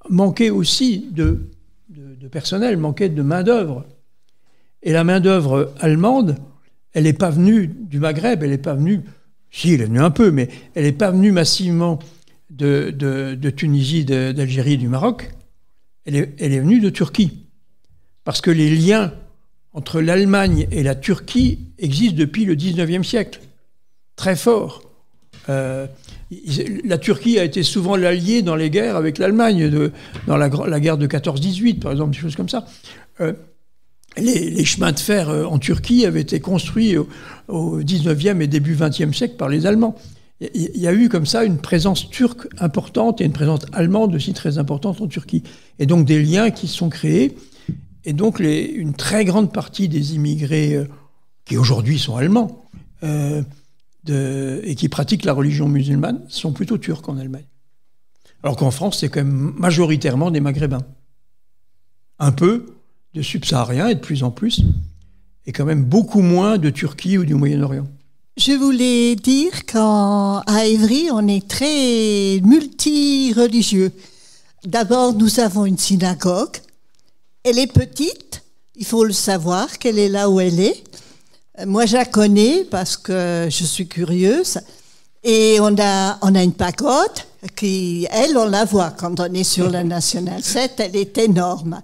manquait aussi de personnel, manquait de main-d'œuvre. Et la main-d'œuvre allemande, elle n'est pas venue du Maghreb, elle n'est pas venue, si, elle est venue un peu, mais elle n'est pas venue massivement de Tunisie, d'Algérie et du Maroc, elle est venue de Turquie. Parce que les liens entre l'Allemagne et la Turquie existent depuis le XIXe siècle, très forts. La Turquie a été souvent l'alliée dans les guerres avec l'Allemagne, dans la guerre de 14-18, par exemple, des choses comme ça. Les chemins de fer en Turquie avaient été construits au XIXe et début XXe siècle par les Allemands. Il y a eu comme ça une présence turque importante et une présence allemande aussi très importante en Turquie. Et donc des liens qui sont créés. Et donc une très grande partie des immigrés qui aujourd'hui sont allemands et qui pratiquent la religion musulmane sont plutôt turcs en Allemagne. Alors qu'en France, c'est quand même majoritairement des Maghrébins. Un peu de subsahariens et de plus en plus, et quand même beaucoup moins de Turquie ou du Moyen-Orient. Je voulais dire qu'à Évry, on est très multi-religieux. D'abord, nous avons une synagogue. Elle est petite, il faut le savoir, qu'elle est là où elle est. Moi, je la connais parce que je suis curieuse. Et on a une pagode qui, elle, on la voit quand on est sur la Nationale 7, elle est énorme.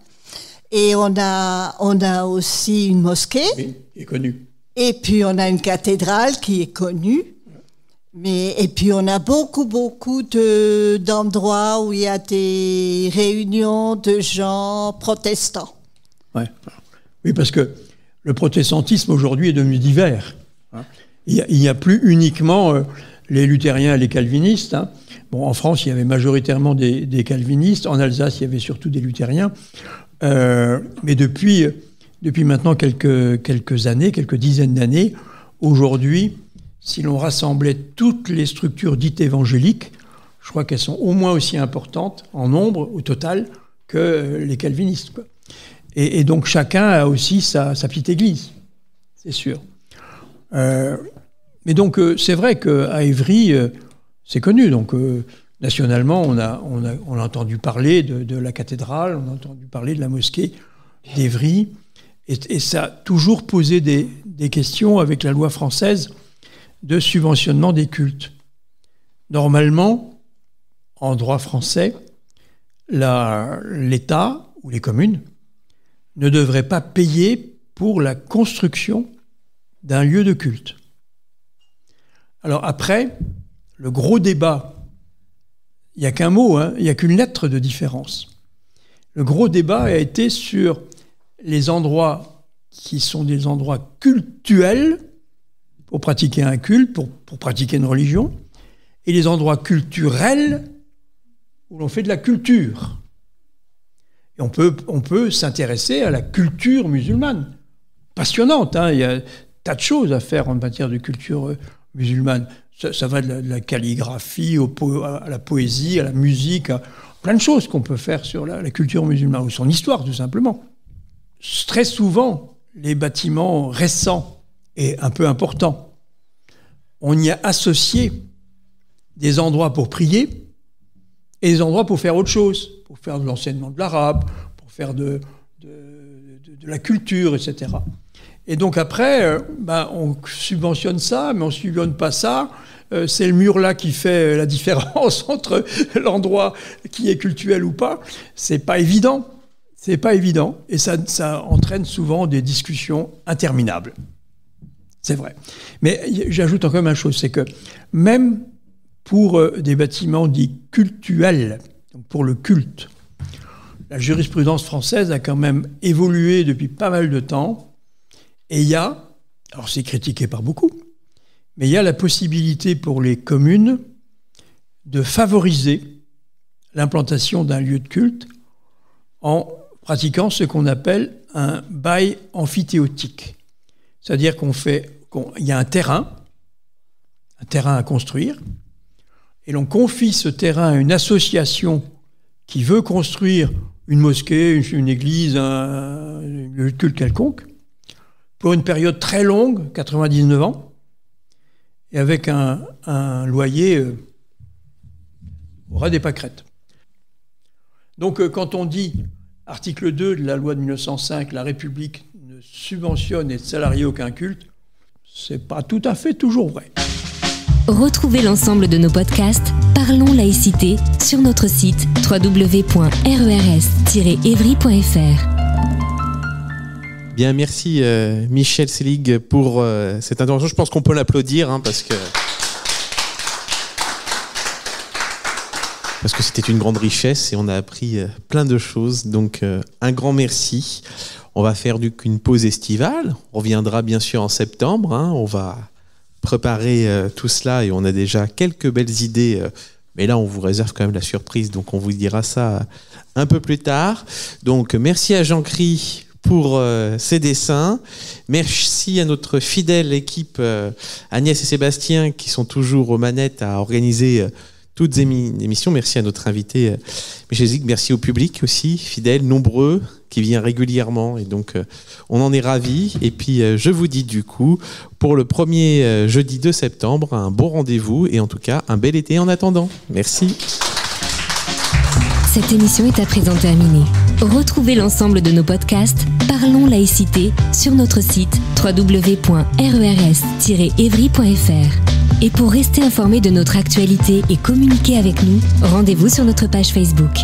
Et on a aussi une mosquée. Oui, qui est connue. Et puis on a une cathédrale qui est connue. Et puis on a beaucoup d'endroits où il y a des réunions de gens protestants. Ouais. Oui, parce que le protestantisme aujourd'hui est devenu divers. Il n'y a plus uniquement les luthériens et les calvinistes. Bon, en France, il y avait majoritairement des calvinistes. En Alsace, il y avait surtout des luthériens. Mais depuis maintenant quelques années, quelques dizaines d'années, aujourd'hui, si l'on rassemblait toutes les structures dites évangéliques, je crois qu'elles sont au moins aussi importantes en nombre, au total, que les calvinistes, quoi. Et donc chacun a aussi sa petite église, c'est sûr. Mais donc c'est vrai qu'à Évry, c'est connu. Donc nationalement, on a entendu parler de la cathédrale, on a entendu parler de la mosquée d'Évry, et ça a toujours posé des questions avec la loi française de subventionnement des cultes. Normalement, en droit français, l'État ou les communes ne devraient pas payer pour la construction d'un lieu de culte. Alors après, le gros débat, il n'y a qu'un mot, il n'y a qu'une lettre de différence. Le gros débat a été sur les endroits qui sont des endroits cultuels pour pratiquer un culte, pour pratiquer une religion, et les endroits culturels où l'on fait de la culture. Et on peut s'intéresser à la culture musulmane. Passionnante, il y a tas de choses à faire en matière de culture musulmane. Ça va de la calligraphie à la poésie, à la musique, à plein de choses qu'on peut faire sur la culture musulmane, ou son histoire tout simplement. Très souvent, les bâtiments récents et un peu importants, on y a associé des endroits pour prier et des endroits pour faire autre chose, pour faire de l'enseignement de l'arabe, pour faire de la culture, etc. Et donc après, on subventionne ça, mais on ne subventionne pas ça. C'est le mur là qui fait la différence entre l'endroit qui est cultuel ou pas. C'est pas évident. C'est pas évident. Et ça entraîne souvent des discussions interminables. C'est vrai. Mais j'ajoute encore une chose, c'est que même pour des bâtiments dits cultuels, donc pour le culte, la jurisprudence française a quand même évolué depuis pas mal de temps. Et il y a, alors c'est critiqué par beaucoup, mais il y a la possibilité pour les communes de favoriser l'implantation d'un lieu de culte en pratiquant ce qu'on appelle un bail amphithéotique. C'est-à-dire qu'il y a un terrain à construire, et l'on confie ce terrain à une association qui veut construire une mosquée, une église, un lieu de culte quelconque, pour une période très longue, 99 ans, et avec un loyer au ras des pâquerettes. Donc quand on dit, article 2 de la loi de 1905, la République ne subventionne et ne salarie aucun culte, c'est pas tout à fait toujours vrai. Retrouvez l'ensemble de nos podcasts Parlons laïcité sur notre site www.rers-evry.fr. Bien, merci Michel Selig pour cette intervention. Je pense qu'on peut l'applaudir parce que c'était une grande richesse et on a appris plein de choses. Donc un grand merci. On va faire une pause estivale. On reviendra bien sûr en septembre. On va préparer tout cela et on a déjà quelques belles idées. Mais là, on vous réserve quand même la surprise. Donc on vous dira ça un peu plus tard. Donc merci à Jean Cry pour ces dessins. Merci à notre fidèle équipe Agnès et Sébastien qui sont toujours aux manettes à organiser toutes les émissions. Merci à notre invité Michel Selig. Merci au public aussi, fidèle, nombreux, qui vient régulièrement. Et donc, on en est ravis. Et puis, je vous dis du coup, pour le premier jeudi de septembre, un bon rendez-vous et en tout cas, un bel été en attendant. Merci. Cette émission est à présent terminée. Retrouvez l'ensemble de nos podcasts Parlons laïcité sur notre site www.rers-evry.fr. Et pour rester informé de notre actualité et communiquer avec nous, rendez-vous sur notre page Facebook.